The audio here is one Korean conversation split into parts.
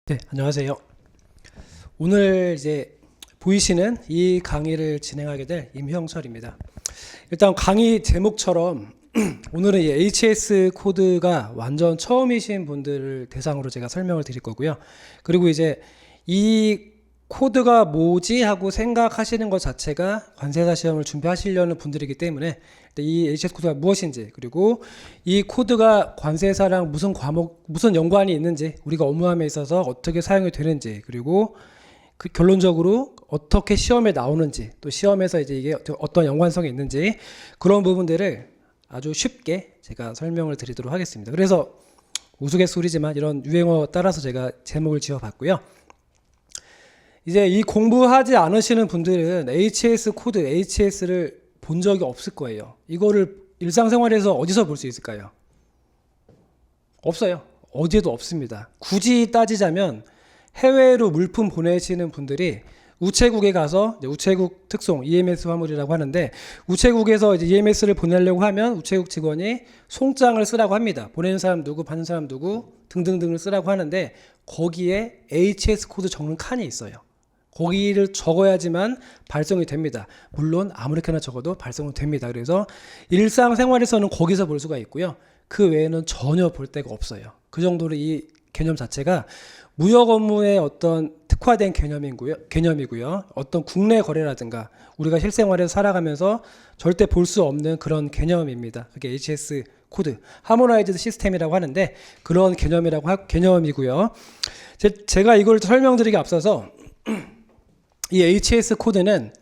네, 안녕하세요. 오늘 이제 보이시는 이 강의를 진행하게 될 임형철입니다. 일단 강의 제목처럼 오늘은 이 HS 코드가 완전 처음이신 분들을 대상으로 제가 설명을 드릴 거고요. 그리고 이제 이 코드가 뭐지 하고 생각하시는 것 자체가 관세사 시험을 준비하시려는 분들이기 때문에 이 HS 코드가 무엇인지, 그리고 이 코드가 관세사랑 무슨 과목, 무슨 연관이 있는지, 우리가 업무함에 있어서 어떻게 사용이 되는지, 그리고 그 결론적으로 어떻게 시험에 나오는지, 또 시험에서 이제 이게 어떤 연관성이 있는지, 그런 부분들을 아주 쉽게 제가 설명을 드리도록 하겠습니다. 그래서 우스갯소리지만 이런 유행어 따라서 제가 제목을 지어봤고요. 이제 이 공부하지 않으시는 분들은 HS 코드, HS를 본 적이 없을 거예요. 이거를 일상생활에서 어디서 볼 수 있을까요? 없어요. 어디에도 없습니다. 굳이 따지자면 해외로 물품 보내시는 분들이 우체국에 가서 우체국 특송 EMS 화물이라고 하는데, 우체국에서 이제 EMS를 보내려고 하면 우체국 직원이 송장을 쓰라고 합니다. 보내는 사람 누구, 받는 사람 누구 등등등을 쓰라고 하는데, 거기에 HS 코드 적는 칸이 있어요. 거기를 적어야지만 발송이 됩니다. 물론 아무렇게나 적어도 발송은 됩니다. 그래서 일상생활에서는 거기서 볼 수가 있고요. 그 외에는 전혀 볼 데가 없어요. 그 정도로 이 개념 자체가 무역 업무의 어떤 특화된 개념이고요. 어떤 국내 거래라든가 우리가 실생활에서 살아가면서 절대 볼 수 없는 그런 개념입니다. 그게 HS 코드, 하모나이즈드 시스템이라고 하는데, 그런 개념이고요. 제가 이걸 설명드리기 앞서서 이 HS 코드는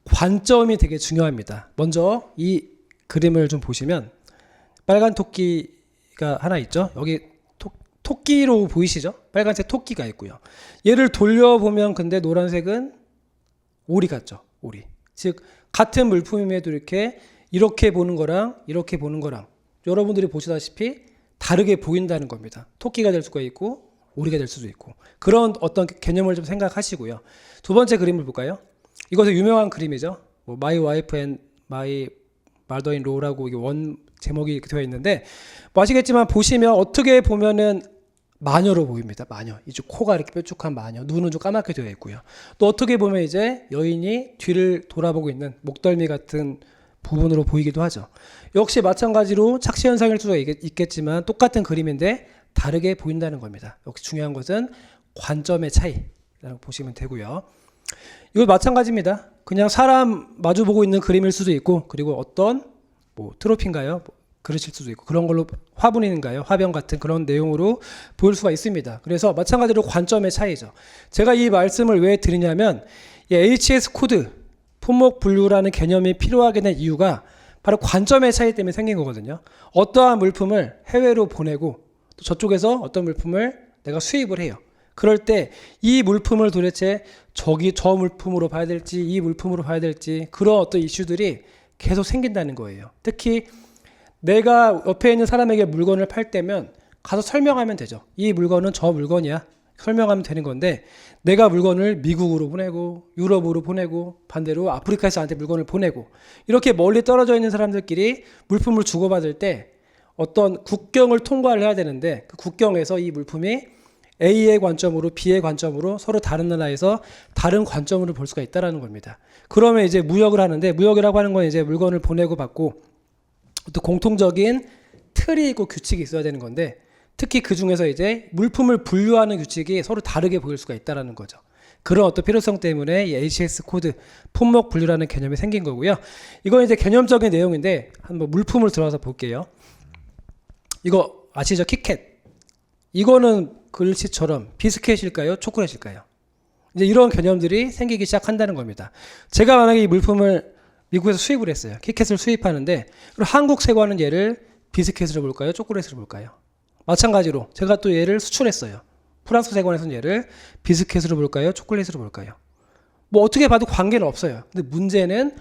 관점이 되게 중요합니다. 먼저 이 그림을 좀 보시면 빨간 토끼가 하나 있죠. 여기 토끼로 보이시죠? 빨간색 토끼가 있고요. 얘를 돌려보면 근데 노란색은 오리 같죠. 오리. 즉 같은 물품임에도 이렇게 보는 거랑 이렇게 보는 거랑 여러분들이 보시다시피 다르게 보인다는 겁니다. 토끼가 될 수가 있고 오리가 될 수도 있고, 그런 어떤 개념을 좀 생각하시고요. 두 번째 그림을 볼까요? 이것은 유명한 그림이죠. 뭐 My Wife and My Mother-in-Law라고 이게 원 제목이 되어 있는데, 뭐 아시겠지만 보시면 어떻게 보면은 마녀로 보입니다. 마녀. 이제 코가 이렇게 뾰족한 마녀, 눈은 좀 까맣게 되어 있고요. 또 어떻게 보면 이제 여인이 뒤를 돌아보고 있는 목덜미 같은 부분으로 보이기도 하죠. 역시 마찬가지로 착시 현상일 수가 있겠지만 똑같은 그림인데 다르게 보인다는 겁니다. 역시 중요한 것은 관점의 차이라고 보시면 되고요. 이거 마찬가지입니다. 그냥 사람 마주보고 있는 그림일 수도 있고, 그리고 어떤 뭐 트로피인가요? 그러실 수도 있고, 그런 걸로 화분인가요? 화병 같은 그런 내용으로 보일 수가 있습니다. 그래서 마찬가지로 관점의 차이죠. 제가 이 말씀을 왜 드리냐면, 이 HS 코드, 품목 분류라는 개념이 필요하게 된 이유가 바로 관점의 차이 때문에 생긴 거거든요. 어떠한 물품을 해외로 보내고 또 저쪽에서 어떤 물품을 내가 수입을 해요. 그럴 때 이 물품을 도대체 저 물품으로 봐야 될지 이 물품으로 봐야 될지, 그런 어떤 이슈들이 계속 생긴다는 거예요. 특히 내가 옆에 있는 사람에게 물건을 팔 때면 가서 설명하면 되죠. 이 물건은 저 물건이야. 설명하면 되는 건데, 내가 물건을 미국으로 보내고 유럽으로 보내고 반대로 아프리카에서 나한테 물건을 보내고, 이렇게 멀리 떨어져 있는 사람들끼리 물품을 주고받을 때 어떤 국경을 통과를 해야 되는데, 그 국경에서 이 물품이 A의 관점으로 B의 관점으로 서로 다른 나라에서 다른 관점으로 볼 수가 있다는 겁니다. 그러면 이제 무역을 하는데, 무역이라고 하는 건 이제 물건을 보내고 받고 또 공통적인 틀이 있고 규칙이 있어야 되는 건데, 특히 그 중에서 이제 물품을 분류하는 규칙이 서로 다르게 보일 수가 있다는 거죠. 그런 어떤 필요성 때문에 이 HS 코드, 품목 분류라는 개념이 생긴 거고요. 이건 이제 개념적인 내용인데 한번 물품을 들어가서 볼게요. 이거 아시죠? 키캣. 이거는 글씨처럼 비스켓일까요? 초콜릿일까요? 이제 이런 개념들이 생기기 시작한다는 겁니다. 제가 만약에 이 물품을 미국에서 수입을 했어요. 키캣을 수입하는데, 그럼 한국 세관은 얘를 비스켓으로 볼까요? 초콜릿으로 볼까요? 마찬가지로 제가 또 얘를 수출했어요. 프랑스 세관에서는 얘를 비스켓으로 볼까요? 초콜릿으로 볼까요? 뭐 어떻게 봐도 관계는 없어요. 근데 문제는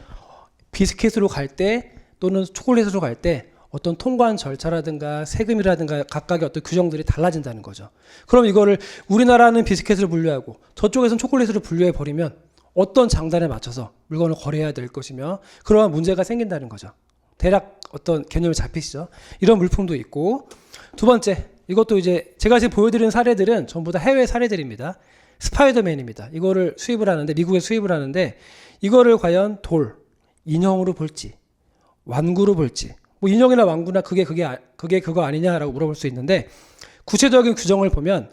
비스켓으로 갈 때 또는 초콜릿으로 갈 때 어떤 통관 절차라든가 세금이라든가 각각의 어떤 규정들이 달라진다는 거죠. 그럼 이거를 우리나라는 비스켓으로 분류하고 저쪽에서는 초콜릿으로 분류해 버리면 어떤 장단에 맞춰서 물건을 거래해야 될 것이며, 그러한 문제가 생긴다는 거죠. 대략 어떤 개념이 잡히시죠? 이런 물품도 있고, 두 번째 이것도 이제 제가 지금 보여드리는 사례들은 전부 다 해외 사례들입니다. 스파이더맨입니다. 이거를 수입을 하는데, 미국에 수입을 하는데, 이거를 과연 돌, 인형으로 볼지, 완구로 볼지, 뭐 인형이나 완구나 그게 그거 아니냐라고 물어볼 수 있는데, 구체적인 규정을 보면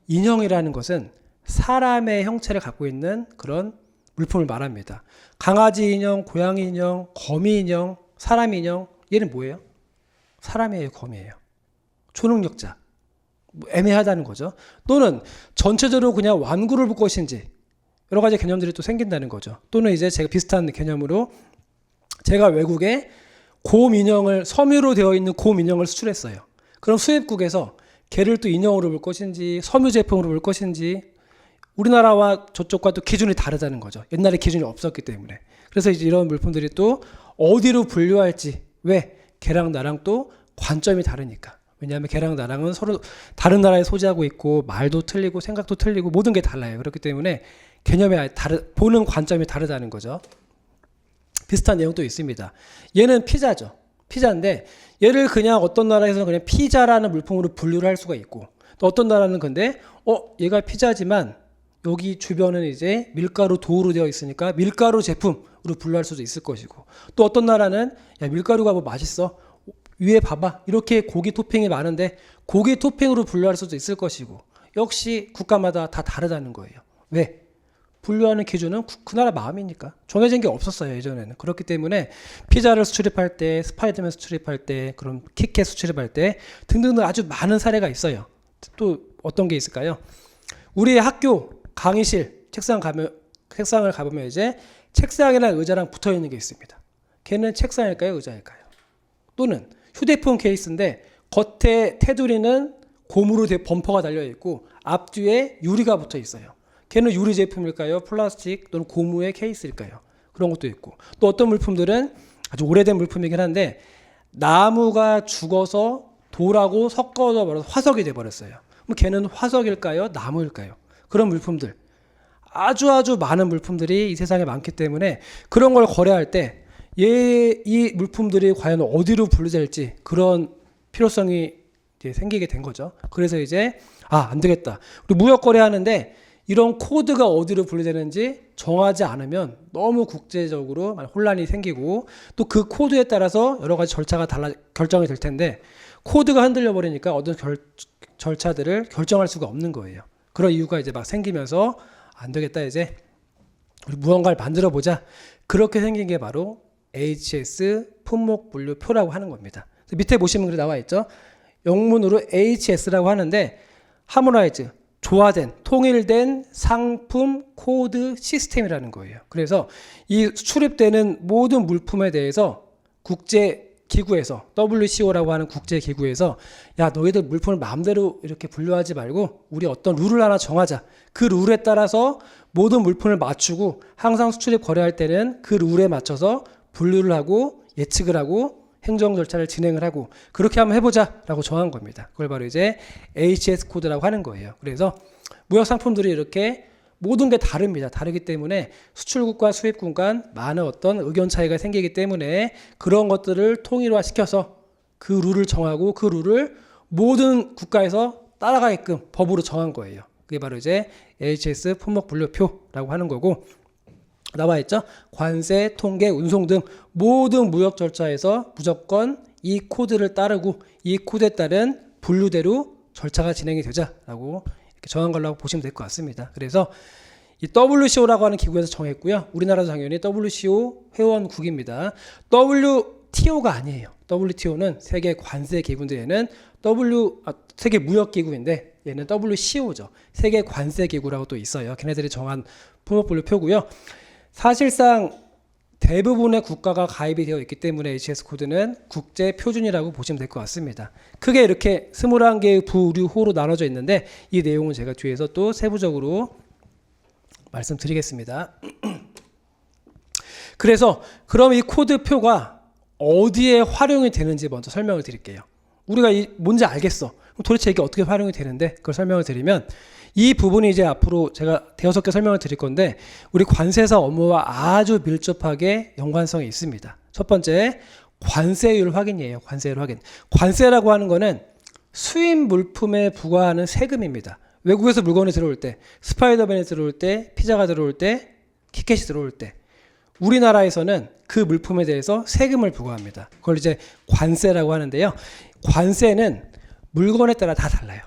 인형이라는 것은 사람의 형체를 갖고 있는 그런 물품을 말합니다. 강아지 인형, 고양이 인형, 거미 인형, 사람 인형, 얘는 뭐예요? 사람이에요, 거미예요? 초능력자. 뭐 애매하다는 거죠. 또는 전체적으로 그냥 완구를 볼 것인지, 여러 가지 개념들이 또 생긴다는 거죠. 또는 이제 제가 비슷한 개념으로 제가 외국에 곰 인형을, 섬유로 되어 있는 곰 인형을 수출했어요. 그럼 수입국에서 걔를 또 인형으로 볼 것인지 섬유 제품으로 볼 것인지 우리나라와 저쪽과 또 기준이 다르다는 거죠. 옛날에 기준이 없었기 때문에. 그래서 이제 이런 물품들이 또 어디로 분류할지, 왜? 걔랑 나랑 또 관점이 다르니까. 왜냐하면 걔랑 나랑은 서로 다른 나라에 소지하고 있고 말도 틀리고 생각도 틀리고 모든 게 달라요. 그렇기 때문에 개념이 보는 관점이 다르다는 거죠. 비슷한 내용도 있습니다. 얘는 피자죠. 피자인데 얘를 그냥 어떤 나라에서는 그냥 피자라는 물품으로 분류를 할 수가 있고, 또 어떤 나라는 근데 얘가 피자지만 여기 주변은 이제 밀가루 도우로 되어 있으니까 밀가루 제품으로 분류할 수도 있을 것이고, 또 어떤 나라는 야 밀가루가 뭐 맛있어, 위에 봐봐 이렇게 고기 토핑이 많은데 고기 토핑으로 분류할 수도 있을 것이고, 역시 국가마다 다 다르다는 거예요. 왜? 분류하는 기준은 그 나라 마음이니까. 정해진 게 없었어요, 예전에는. 그렇기 때문에 피자를 수출입할 때, 스파이더맨 수출입할 때, 그런 키캣 수출입할 때 등등등 아주 많은 사례가 있어요. 또 어떤 게 있을까요? 우리 학교 강의실 책상을 가보면 이제 책상이랑 의자랑 붙어 있는 게 있습니다. 걔는 책상일까요, 의자일까요? 또는 휴대폰 케이스인데 겉에 테두리는 고무로 된 범퍼가 달려 있고 앞뒤에 유리가 붙어 있어요. 걔는 유리 제품일까요? 플라스틱 또는 고무의 케이스일까요? 그런 것도 있고, 또 어떤 물품들은 아주 오래된 물품이긴 한데 나무가 죽어서 돌하고 섞어져 버려서 화석이 돼버렸어요. 그럼 걔는 화석일까요? 나무일까요? 그런 물품들, 아주 많은 물품들이 이 세상에 많기 때문에 그런 걸 거래할 때 이 물품들이 과연 어디로 분류될지 그런 필요성이 이제 생기게 된 거죠. 그래서 이제 안 되겠다. 우리 무역 거래하는데 이런 코드가 어디로 분류되는지 정하지 않으면 너무 국제적으로 혼란이 생기고, 또 그 코드에 따라서 여러 가지 절차가 결정이 될 텐데 코드가 흔들려 버리니까 어떤 절차들을 결정할 수가 없는 거예요. 그런 이유가 이제 막 생기면서 안 되겠다, 이제 우리 무언가를 만들어 보자. 그렇게 생긴 게 바로 HS 품목 분류표라고 하는 겁니다. 밑에 보시면 그래 나와 있죠. 영문으로 HS라고 하는데 하모나이즈, 조화된, 통일된 상품 코드 시스템이라는 거예요. 그래서 이 수출입되는 모든 물품에 대해서 국제 기구에서, WCO라고 하는 국제 기구에서 야 너희들 물품을 마음대로 이렇게 분류하지 말고 우리 어떤 룰을 하나 정하자. 그 룰에 따라서 모든 물품을 맞추고 항상 수출입 거래할 때는 그 룰에 맞춰서 분류를 하고 예측을 하고 행정 절차를 진행을 하고 그렇게 한번 해보자 라고 정한 겁니다. 그걸 바로 이제 HS 코드라고 하는 거예요. 그래서 무역 상품들이 이렇게 모든 게 다릅니다. 다르기 때문에 수출국과 수입국 간 많은 어떤 의견 차이가 생기기 때문에 그런 것들을 통일화 시켜서 그 룰을 정하고 그 룰을 모든 국가에서 따라가게끔 법으로 정한 거예요. 그게 바로 이제 HS 품목 분류표라고 하는 거고, 나와 있죠. 관세, 통계, 운송 등 모든 무역 절차에서 무조건 이 코드를 따르고 이 코드에 따른 분류대로 절차가 진행이 되자라고 이렇게 정한 걸로 보시면 될 것 같습니다. 그래서 이 WCO라고 하는 기구에서 정했고요. 우리나라도 당연히 WCO 회원국입니다. WTO가 아니에요. WTO는 세계 관세 기구인데 세계 무역 기구인데 얘는 WCO죠. 세계 관세 기구라고 또 있어요. 걔네들이 정한 품목 분류표고요. 사실상 대부분의 국가가 가입이 되어 있기 때문에 HS 코드는 국제 표준이라고 보시면 될 것 같습니다. 크게 이렇게 21개의 부류호로 나눠져 있는데 이 내용은 제가 뒤에서 또 세부적으로 말씀드리겠습니다. 그래서 그럼 이 코드표가 어디에 활용이 되는지 먼저 설명을 드릴게요. 우리가 뭔지 알겠어. 그럼 도대체 이게 어떻게 활용이 되는데 그걸 설명을 드리면, 이 부분이 이제 앞으로 제가 대여섯 개 설명을 드릴 건데 우리 관세사 업무와 아주 밀접하게 연관성이 있습니다. 첫 번째, 관세율 확인이에요. 관세율 확인. 관세라고 하는 거는 수입 물품에 부과하는 세금입니다. 외국에서 물건이 들어올 때, 스파이더맨이 들어올 때, 피자가 들어올 때, 키캣이 들어올 때 우리나라에서는 그 물품에 대해서 세금을 부과합니다. 그걸 이제 관세라고 하는데요. 관세는 물건에 따라 다 달라요.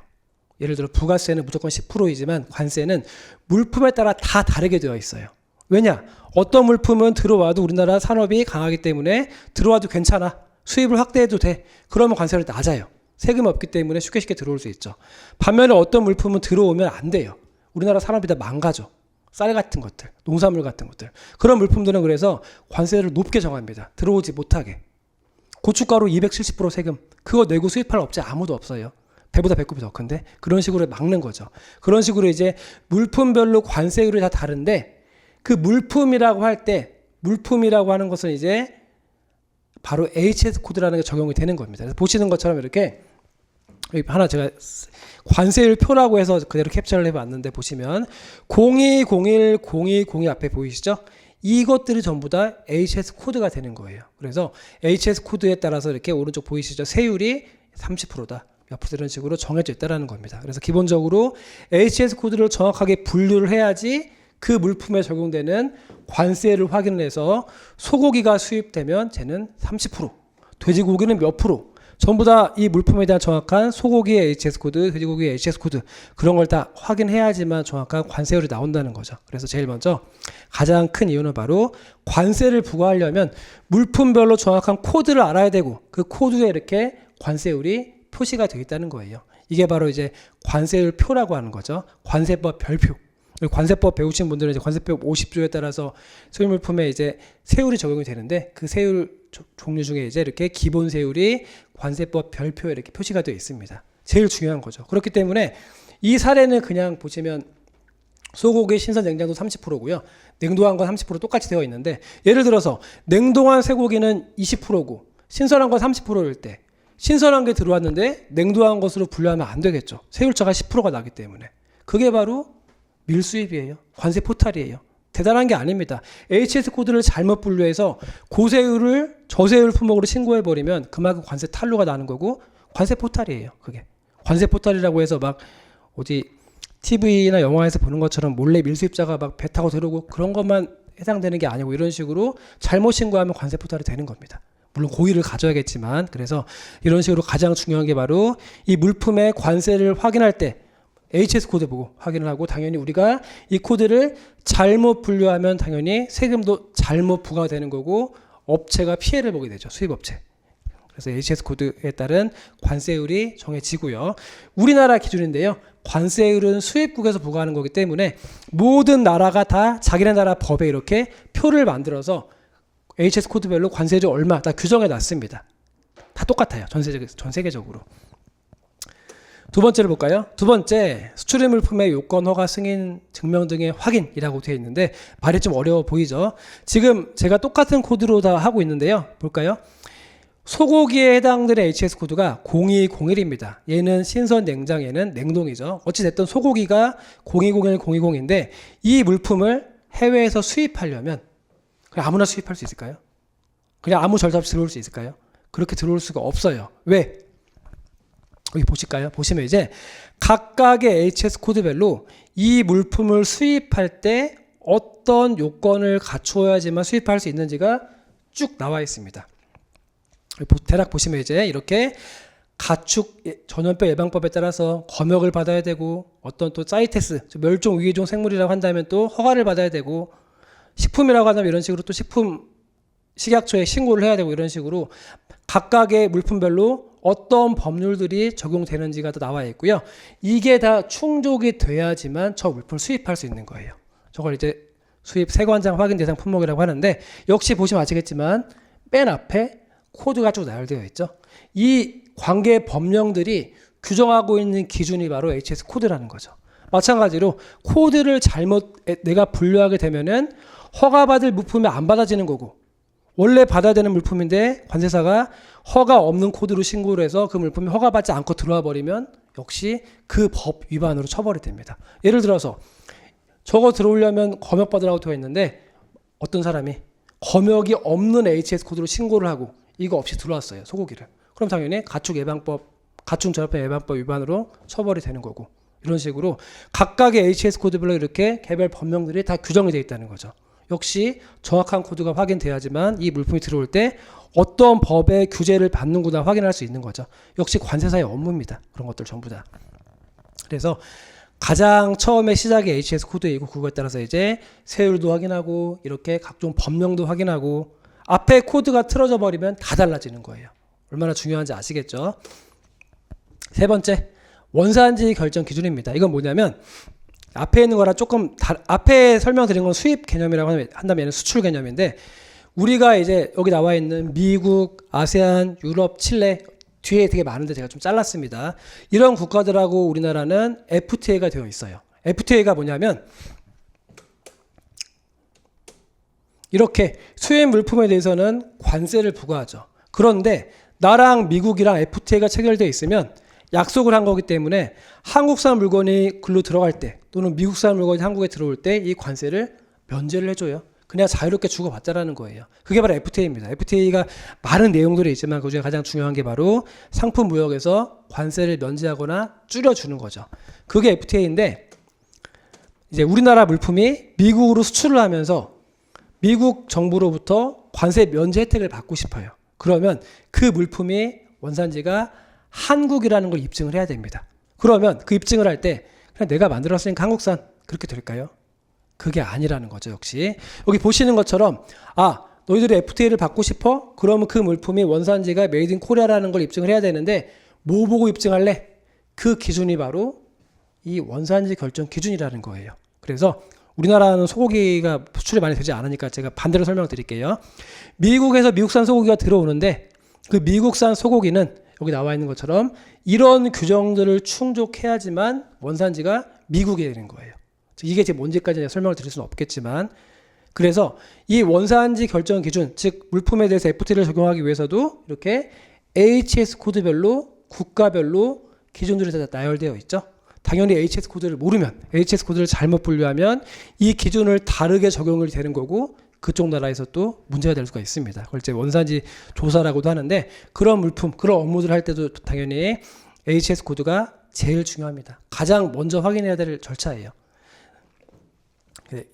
예를 들어 부가세는 무조건 10%이지만 관세는 물품에 따라 다 다르게 되어 있어요. 왜냐? 어떤 물품은 들어와도 우리나라 산업이 강하기 때문에 들어와도 괜찮아. 수입을 확대해도 돼. 그러면 관세를 낮아요. 세금이 없기 때문에 쉽게 들어올 수 있죠. 반면에 어떤 물품은 들어오면 안 돼요. 우리나라 산업이 다 망가져. 쌀 같은 것들, 농산물 같은 것들. 그런 물품들은 그래서 관세를 높게 정합니다. 들어오지 못하게. 고춧가루 270% 세금. 그거 내고 수입할 업체 아무도 없어요. 배보다 배꼽이 더 큰데 그런 식으로 막는 거죠. 그런 식으로 이제 물품별로 관세율이 다 다른데 그 물품이라고 할 때 물품이라고 하는 것은 이제 바로 HS 코드라는 게 적용이 되는 겁니다. 그래서 보시는 것처럼 이렇게 여기 하나 제가 관세율 표라고 해서 그대로 캡처를 해봤는데 보시면 0201, 0202 앞에 보이시죠? 이것들이 전부 다 HS 코드가 되는 거예요. 그래서 HS 코드에 따라서 이렇게 오른쪽 보이시죠? 세율이 30%다. 옆으로 이런 식으로 정해져 있다는 겁니다. 그래서 기본적으로 HS 코드를 정확하게 분류를 해야지 그 물품에 적용되는 관세를 확인을 해서 소고기가 수입되면 쟤는 30%, 돼지고기는 몇 프로, 전부 다 이 물품에 대한 정확한 소고기의 HS 코드, 돼지고기의 HS 코드 그런 걸 다 확인해야지만 정확한 관세율이 나온다는 거죠. 그래서 제일 먼저 가장 큰 이유는 바로 관세를 부과하려면 물품별로 정확한 코드를 알아야 되고 그 코드에 이렇게 관세율이 표시가 되어 있다는 거예요. 이게 바로 이제 관세율 표라고 하는 거죠. 관세법 별표. 관세법 배우신 분들은 이제 관세법 50조에 따라서 수입물품에 이제 세율이 적용이 되는데 그 세율 종류 중에 이제 이렇게 기본 세율이 관세법 별표에 이렇게 표시가 되어 있습니다. 제일 중요한 거죠. 그렇기 때문에 이 사례는 그냥 보시면 소고기 신선 냉장도 30%고요. 냉동한 건 30% 똑같이 되어 있는데 예를 들어서 냉동한 쇠고기는 20%고 신선한 건 30%일 때 신선한 게 들어왔는데 냉동한 것으로 분류하면 안 되겠죠. 세율차가 10%가 나기 때문에. 그게 바로 밀수입이에요. 관세 포탈이에요. 대단한 게 아닙니다. HS 코드를 잘못 분류해서 고세율을 저세율 품목으로 신고해버리면 그만큼 관세 탈루가 나는 거고 관세 포탈이에요. 그게. 관세 포탈이라고 해서 막 어디 TV나 영화에서 보는 것처럼 몰래 밀수입자가 막 배 타고 들어오고 그런 것만 해당되는 게 아니고 이런 식으로 잘못 신고하면 관세 포탈이 되는 겁니다. 물론 고의를 가져야겠지만 그래서 이런 식으로 가장 중요한 게 바로 이 물품의 관세를 확인할 때 HS 코드 보고 확인을 하고 당연히 우리가 이 코드를 잘못 분류하면 당연히 세금도 잘못 부과되는 거고 업체가 피해를 보게 되죠. 수입업체. 그래서 HS 코드에 따른 관세율이 정해지고요. 우리나라 기준인데요. 관세율은 수입국에서 부과하는 거기 때문에 모든 나라가 다 자기네 나라 법에 이렇게 표를 만들어서 HS 코드별로 관세율이 얼마 다 규정해 놨습니다. 다 똑같아요. 전 세계적으로. 두 번째를 볼까요? 두 번째, 수출입 물품의 요건, 허가, 승인, 증명 등의 확인이라고 되어 있는데 말이 좀 어려워 보이죠? 지금 제가 똑같은 코드로 다 하고 있는데요. 볼까요? 소고기에 해당되는 HS 코드가 0201입니다. 얘는 신선 냉장에는 냉동이죠. 어찌됐든 소고기가 0201, 020인데 이 물품을 해외에서 수입하려면 그냥 아무나 수입할 수 있을까요? 그냥 아무 절차 없이 들어올 수 있을까요? 그렇게 들어올 수가 없어요. 왜? 여기 보실까요? 보시면 이제 각각의 HS 코드별로 이 물품을 수입할 때 어떤 요건을 갖추어야지만 수입할 수 있는지가 쭉 나와 있습니다. 대략 보시면 이제 이렇게 가축 전염병 예방법에 따라서 검역을 받아야 되고 어떤 또 사이테스 멸종 위기종 생물이라고 한다면 또 허가를 받아야 되고 식품이라고 한다면 이런 식으로 또 식약처에 신고를 해야 되고 이런 식으로 각각의 물품별로 어떤 법률들이 적용되는지가 또 나와 있고요. 이게 다 충족이 돼야지만 저 물품을 수입할 수 있는 거예요. 저걸 이제 수입 세관장 확인 대상 품목이라고 하는데 역시 보시면 아시겠지만 맨 앞에 코드가 쭉 나열되어 있죠. 이 관계 법령들이 규정하고 있는 기준이 바로 HS 코드라는 거죠. 마찬가지로 코드를 잘못 내가 분류하게 되면은 허가받을 물품이 안 받아지는 거고 원래 받아야 되는 물품인데 관세사가 허가 없는 코드로 신고를 해서 그 물품이 허가받지 않고 들어와 버리면 역시 그 법 위반으로 처벌이 됩니다. 예를 들어서 저거 들어오려면 검역받으라고 되어 있는데 어떤 사람이 검역이 없는 HS 코드로 신고를 하고 이거 없이 들어왔어요. 소고기를. 그럼 당연히 가축 예방법 가중절편 예방법 위반으로 처벌이 되는 거고, 이런 식으로 각각의 HS 코드별로 이렇게 개별 법령들이 다 규정이 되어 있다는 거죠. 역시 정확한 코드가 확인돼야지만 이 물품이 들어올 때 어떤 법의 규제를 받는구나 확인할 수 있는 거죠. 역시 관세사의 업무입니다. 그런 것들 전부 다. 그래서 가장 처음에 시작이 HS 코드이고, 그거에 따라서 이제 세율도 확인하고 이렇게 각종 법령도 확인하고, 앞에 코드가 틀어져 버리면 다 달라지는 거예요. 얼마나 중요한지 아시겠죠? 세 번째, 원산지 결정 기준입니다. 이건 뭐냐면 앞에 있는 거랑 조금 앞에 설명드린 건 수입 개념이라고 한다면 얘는 수출 개념인데, 우리가 이제 여기 나와 있는 미국, 아세안, 유럽, 칠레 뒤에 되게 많은데 제가 좀 잘랐습니다. 이런 국가들하고 우리나라는 FTA가 되어 있어요. FTA가 뭐냐면 이렇게 수입 물품에 대해서는 관세를 부과하죠. 그런데 나랑 미국이랑 FTA가 체결되어 있으면 약속을 한 거기 때문에 한국산 물건이 글로 들어갈 때 또는 미국산 물건이 한국에 들어올 때 이 관세를 면제를 해줘요. 그냥 자유롭게 주고받자라는 거예요. 그게 바로 FTA입니다. FTA가 많은 내용들이 있지만 그중에 가장 중요한 게 바로 상품 무역에서 관세를 면제하거나 줄여주는 거죠. 그게 FTA인데, 이제 우리나라 물품이 미국으로 수출을 하면서 미국 정부로부터 관세 면제 혜택을 받고 싶어요. 그러면 그 물품이 원산지가 한국이라는 걸 입증을 해야 됩니다. 그러면 그 입증을 할 때 그냥 내가 만들었으니까 한국산, 그렇게 될까요? 그게 아니라는 거죠. 역시 여기 보시는 것처럼, 너희들이 FTA를 받고 싶어? 그러면 그 물품이 원산지가 메이드 인 코리아라는 걸 입증을 해야 되는데 뭐 보고 입증할래? 그 기준이 바로 이 원산지 결정 기준이라는 거예요. 그래서 우리나라는 소고기가 수출이 많이 되지 않으니까 제가 반대로 설명드릴게요. 미국에서 미국산 소고기가 들어오는데 그 미국산 소고기는 여기 나와 있는 것처럼 이런 규정들을 충족해야지만 원산지가 미국이 되는 거예요. 이게 제 뭔지까지 설명을 드릴 수는 없겠지만, 그래서 이 원산지 결정 기준, 즉 물품에 대해서 FTA를 적용하기 위해서도 이렇게 HS 코드별로 국가별로 기준들이 다 나열되어 있죠. 당연히 HS 코드를 모르면, HS 코드를 잘못 분류하면 이 기준을 다르게 적용이 되는 거고 그쪽 나라에서 또 문제가 될 수가 있습니다. 그걸 이제 원산지 조사라고도 하는데, 그런 물품, 그런 업무들 할 때도 당연히 HS 코드가 제일 중요합니다. 가장 먼저 확인해야 될 절차예요.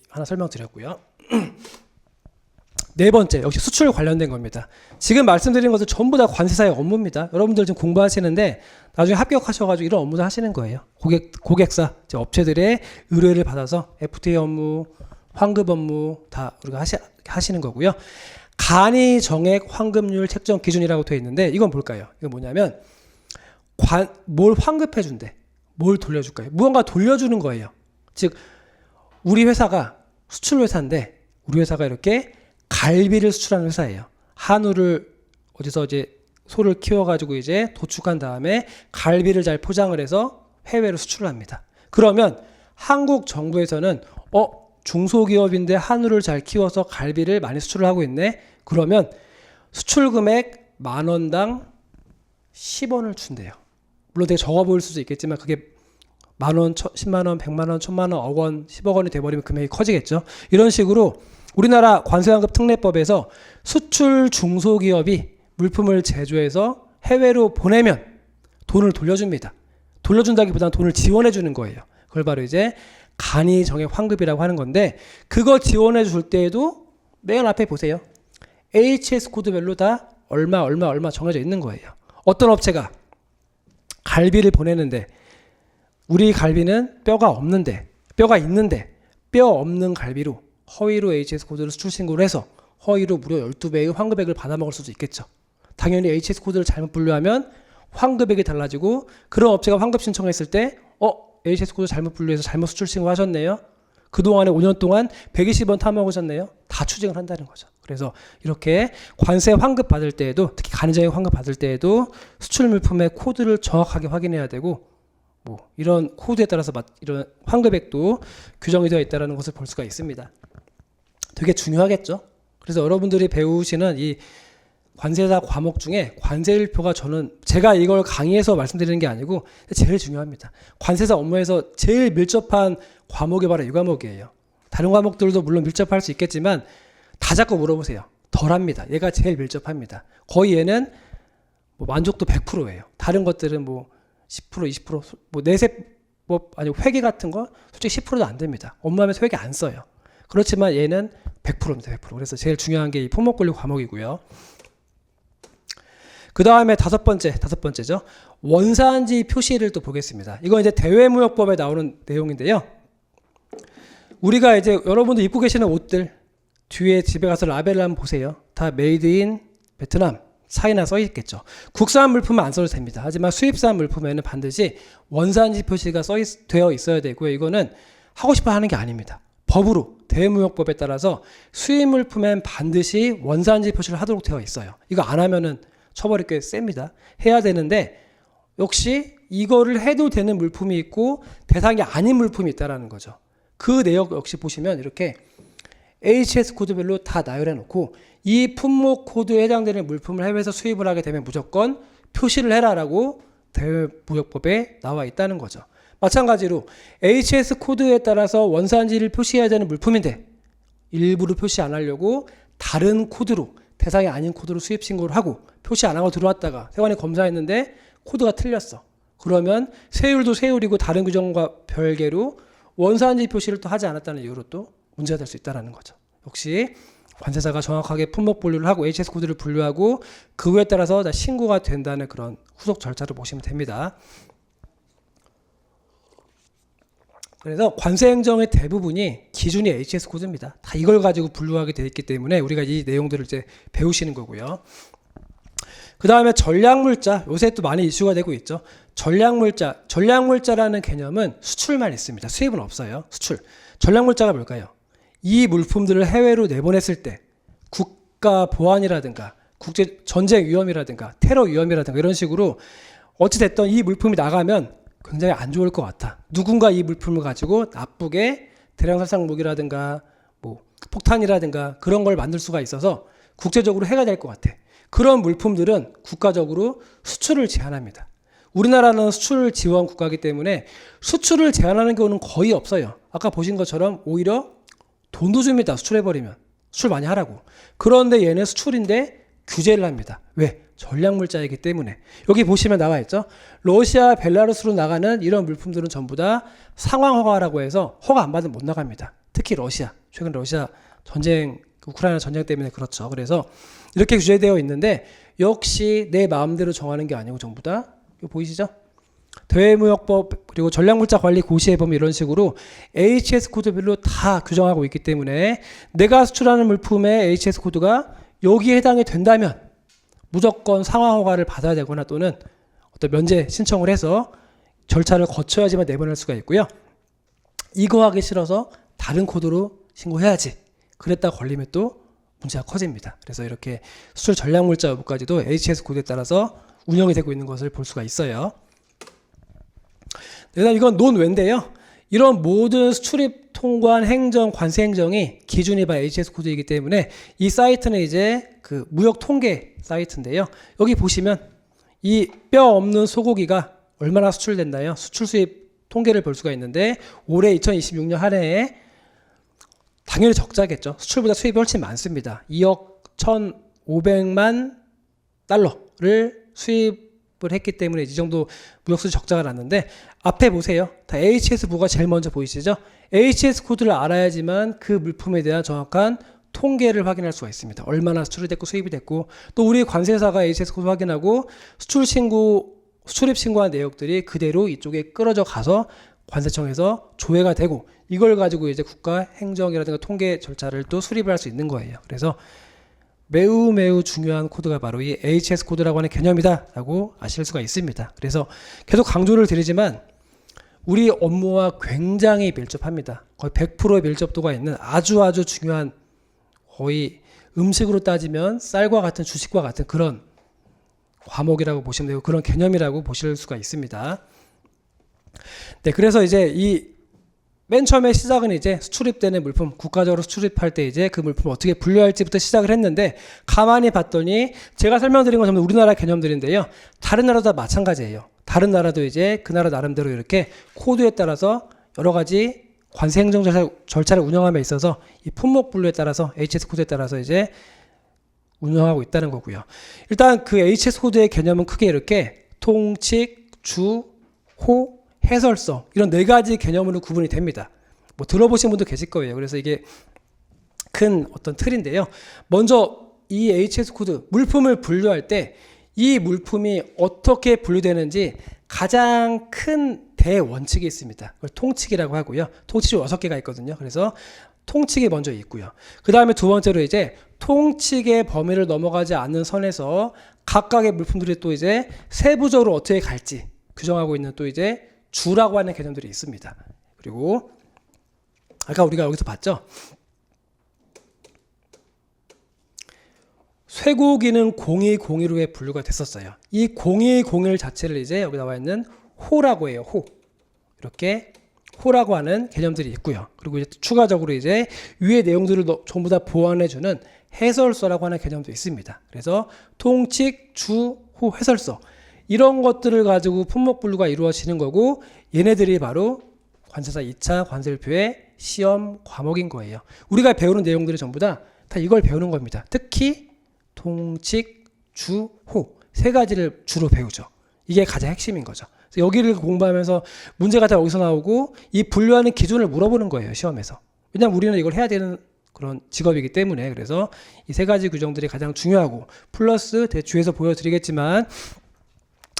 하나 설명드렸고요. 네 번째, 역시 수출 관련된 겁니다. 지금 말씀드린 것은 전부 다 관세사의 업무입니다. 여러분들 지금 공부하시는데 나중에 합격하셔가지고 이런 업무도 하시는 거예요. 고객사, 업체들의 의뢰를 받아서 FTA 업무, 환급 업무 다 우리가 하시는 거고요. 간이 정액 환급률 책정 기준이라고 되어 있는데, 이건 뭘까요? 이건 뭐냐면 뭘 환급해 준대, 뭘 돌려줄까요? 무언가 돌려주는 거예요. 즉 우리 회사가 수출 회사인데, 우리 회사가 이렇게 갈비를 수출하는 회사예요. 한우를 어디서 이제 소를 키워가지고 이제 도축한 다음에 갈비를 잘 포장을 해서 해외로 수출을 합니다. 그러면 한국 정부에서는 중소기업인데 한우를 잘 키워서 갈비를 많이 수출을 하고 있네. 그러면 수출 금액 10,000원당 10원을 준대요. 물론 되게 적어 보일 수도 있겠지만 그게 10,000원, 100,000원, 100만원, 1,000만원, 억원, 10억원이 돼버리면 금액이 커지겠죠. 이런 식으로 우리나라 관세환급 특례법에서 수출 중소기업이 물품을 제조해서 해외로 보내면 돈을 돌려줍니다. 돌려준다기보다는 돈을 지원해 주는 거예요. 그걸 바로 이제 간이 정액 환급이라고 하는 건데, 그거 지원해 줄 때에도 맨 앞에 보세요. HS 코드별로 다 얼마 정해져 있는 거예요. 어떤 업체가 갈비를 보내는데 우리 갈비는 뼈가 없는데, 뼈가 있는데 뼈 없는 갈비로 허위로 HS 코드를 수출 신고를 해서 허위로 무려 12배의 환급액을 받아먹을 수도 있겠죠. 당연히 HS 코드를 잘못 분류하면 환급액이 달라지고, 그런 업체가 환급 신청했을 때 HS 코드 잘못 분류해서 잘못 수출 신고하셨네요. 그동안에 5년 동안 120원 타먹으셨네요. 다 추징을 한다는 거죠. 그래서 이렇게 관세 환급 받을 때에도, 특히 간이정액 환급 받을 때에도 수출 물품의 코드를 정확하게 확인해야 되고, 이런 코드에 따라서 이런 환급액도 규정이 되어 있다는 것을 볼 수가 있습니다. 되게 중요하겠죠. 그래서 여러분들이 배우시는 이 관세사 과목 중에 관세일표가, 저는 제가 이걸 강의해서 말씀드리는 게 아니고 제일 중요합니다. 관세사 업무에서 제일 밀접한 과목이 바로 이 과목이에요. 다른 과목들도 물론 밀접할 수 있겠지만 다 자꾸 물어보세요. 덜합니다. 얘가 제일 밀접합니다. 거의 얘는 뭐 만족도 100%예요. 다른 것들은 뭐 10%, 20%, 뭐 내세법 아니 회계 같은 거 솔직히 10%도 안 됩니다. 업무하면서 회계 안 써요. 그렇지만 얘는 100%입니다. 100%. 그래서 제일 중요한 게 이 품목관리 과목이고요. 그 다음에 다섯 번째죠. 원산지 표시를 또 보겠습니다. 이건 이제 대외무역법에 나오는 내용인데요. 우리가 이제 여러분들 입고 계시는 옷들 뒤에 집에 가서 라벨을 한번 보세요. 다 메이드 인 베트남, 차이나 써 있겠죠. 국산 물품은 안 써도 됩니다. 하지만 수입산 물품에는 반드시 원산지 표시가 되어 있어야 되고요. 이거는 하고 싶어 하는 게 아닙니다. 법으로 대외무역법에 따라서 수입 물품엔 반드시 원산지 표시를 하도록 되어 있어요. 이거 안 하면은 처벌이 꽤 셉니다. 해야 되는데 역시 이거를 해도 되는 물품이 있고 대상이 아닌 물품이 있다는 거죠. 그 내용 역시 보시면 이렇게 HS 코드별로 다 나열해 놓고 이 품목 코드에 해당되는 물품을 해외에서 수입을 하게 되면 무조건 표시를 해라라고 대외무역법에 나와 있다는 거죠. 마찬가지로 HS 코드에 따라서 원산지를 표시해야 되는 물품인데 일부러 표시 안 하려고 다른 코드로 대상이 아닌 코드로 수입 신고를 하고 표시 안 하고 들어왔다가 세관이 검사했는데 코드가 틀렸어. 그러면 세율도 세율이고 다른 규정과 별개로 원산지 표시를 또 하지 않았다는 이유로 또 문제가 될 수 있다는 거죠. 역시 관세사가 정확하게 품목 분류를 하고 HS 코드를 분류하고 그거에 따라서 다 신고가 된다는 그런 후속 절차를 보시면 됩니다. 그래서 관세행정의 대부분이 기준이 HS 코드입니다. 다 이걸 가지고 분류하게 되어 있기 때문에 우리가 이 내용들을 이제 배우시는 거고요. 그 다음에 전략물자, 요새 또 많이 이슈가 되고 있죠. 전략물자라는 개념은 수출만 있습니다. 수입은 없어요. 수출. 전략물자가 뭘까요? 이 물품들을 해외로 내보냈을 때 국가 보안이라든가 국제 전쟁 위험이라든가 테러 위험이라든가 이런 식으로 어찌됐든 이 물품이 나가면 굉장히 안 좋을 것 같아. 누군가 이 물품을 가지고 나쁘게 대량 살상 무기라든가 뭐 폭탄이라든가 그런 걸 만들 수가 있어서 국제적으로 해가 될 것 같아. 그런 물품들은 국가적으로 수출을 제한합니다. 우리나라는 수출 지원 국가이기 때문에 수출을 제한하는 경우는 거의 없어요. 아까 보신 것처럼 오히려 돈도 줍니다. 수출해버리면. 수출 많이 하라고. 그런데 얘는 수출인데 규제를 합니다. 왜? 전략물자이기 때문에. 여기 보시면 나와 있죠. 러시아, 벨라루스로 나가는 이런 물품들은 전부 다 상황허가라고 해서 허가 안 받으면 못 나갑니다. 특히 러시아. 최근 러시아 전쟁, 우크라이나 전쟁 때문에 그렇죠. 그래서 이렇게 규제되어 있는데 역시 내 마음대로 정하는 게 아니고 전부 다 이거 보이시죠? 대외무역법 그리고 전략물자관리고시에 보면 이런 식으로 HS 코드별로 다 규정하고 있기 때문에 내가 수출하는 물품의 HS 코드가 여기에 해당이 된다면 무조건 상황허가를 받아야 되거나 또는 어떤 면제 신청을 해서 절차를 거쳐야지만 내보낼 수가 있고요. 이거 하기 싫어서 다른 코드로 신고해야지. 그랬다 걸리면 또 문제가 커집니다. 그래서 이렇게 수출 전략물자 여부까지도 HS 코드에 따라서 운영이 되고 있는 것을 볼 수가 있어요. 그다음 이건 논외인데요. 이런 모든 수출입 통관 행정, 관세 행정이 기준이 바 HS 코드이기 때문에 이 사이트는 이제 그 무역 통계 사이트인데요. 여기 보시면 이 뼈 없는 소고기가 얼마나 수출됐나요? 수출 수입 통계를 볼 수가 있는데 올해 2026년 한 해에 당연히 적자겠죠. 수출보다 수입이 훨씬 많습니다. 2억 1,500만 달러를 수입을 했기 때문에 이 정도 무역수지 적자가 났는데 앞에 보세요. 다 HS 부가 제일 먼저 보이시죠? HS 코드를 알아야지만 그 물품에 대한 정확한 통계를 확인할 수가 있습니다. 얼마나 수출이 됐고 수입이 됐고 또 우리 관세사가 HS 코드 확인하고 수출입 신고한 내역들이 그대로 이쪽에 끌어져 가서 관세청에서 조회가 되고 이걸 가지고 이제 국가 행정이라든가 통계 절차를 또 수립을 할 수 있는 거예요. 그래서 매우 중요한 코드가 바로 이 HS 코드라고 하는 개념이다라고 아실 수가 있습니다. 그래서 계속 강조를 드리지만 우리 업무와 굉장히 밀접합니다. 거의 100%의 밀접도가 있는 아주 중요한 거의 음식으로 따지면 쌀과 같은 주식과 같은 그런 과목이라고 보시면 되고 그런 개념이라고 보실 수가 있습니다. 네, 그래서 이제 이 맨 처음에 시작은 이제 수출입되는 물품, 국가적으로 수출입할 때 이제 그 물품을 어떻게 분류할지부터 시작을 했는데 가만히 봤더니 제가 설명드린 건 전부 우리나라 개념들인데요. 다른 나라도 다 마찬가지예요. 다른 나라도 이제 그 나라 나름대로 이렇게 코드에 따라서 여러 가지 관세 행정 절차를 운영함에 있어서 이 품목 분류에 따라서 HS 코드에 따라서 이제 운영하고 있다는 거고요. 일단 그 HS 코드의 개념은 크게 이렇게 통칙, 주, 호, 해설서 이런 네 가지 개념으로 구분이 됩니다. 뭐 들어보신 분도 계실 거예요. 그래서 이게 큰 어떤 틀인데요. 먼저 이 HS 코드 물품을 분류할 때 이 물품이 어떻게 분류되는지 가장 큰 대원칙이 있습니다. 그걸 통칙이라고 하고요. 통칙이 6개가 있거든요. 그래서 통칙이 먼저 있고요. 그 다음에 두 번째로 이제 통칙의 범위를 넘어가지 않는 선에서 각각의 물품들이 또 이제 세부적으로 어떻게 갈지 규정하고 있는 또 이제 주라고 하는 개념들이 있습니다. 그리고 아까 우리가 여기서 봤죠? 쇠고기는 0201호에 분류가 됐었어요. 이 0201 자체를 이제 여기 나와 있는 호라고 해요. 호. 이렇게 호라고 하는 개념들이 있고요. 그리고 이제 추가적으로 이제 위의 내용들을 전부 다 보완해주는 해설서라고 하는 개념도 있습니다. 그래서 통칙, 주, 호, 해설서 이런 것들을 가지고 품목 분류가 이루어지는 거고 얘네들이 바로 관세사 2차 관세일표의 시험 과목인 거예요. 우리가 배우는 내용들이 전부 다 이걸 배우는 겁니다. 특히 통칙, 주, 호 세 가지를 주로 배우죠. 이게 가장 핵심인 거죠. 그래서 여기를 공부하면서 문제가 다 여기서 나오고 이 분류하는 기준을 물어보는 거예요. 시험에서. 왜냐하면 우리는 이걸 해야 되는 그런 직업이기 때문에 그래서 이 세 가지 규정들이 가장 중요하고 플러스 대주에서 보여드리겠지만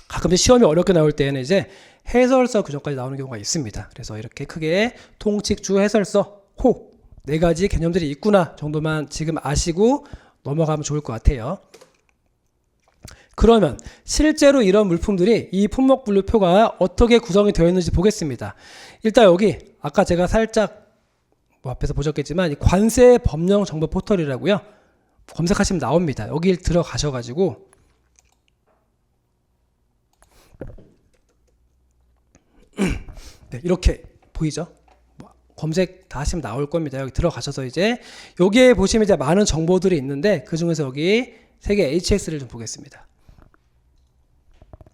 가끔씩 시험이 어렵게 나올 때에는 이제 해설서 규정까지 나오는 경우가 있습니다. 그래서 이렇게 크게 통칙, 주, 해설서, 호 네 가지 개념들이 있구나 정도만 지금 아시고 넘어가면 좋을 것 같아요. 그러면 실제로 이런 물품들이 이 품목 분류표가 어떻게 구성이 되어 있는지 보겠습니다. 일단 여기 아까 제가 살짝 뭐 앞에서 보셨겠지만 이 관세 법령 정보 포털이라고요. 검색하시면 나옵니다. 여기 들어가셔가지고 네, 이렇게 보이죠? 검색 다 하시면 나올 겁니다. 여기 들어가셔서 이제 여기에 보시면 이제 많은 정보들이 있는데 그 중에서 여기 세계 HS를 좀 보겠습니다.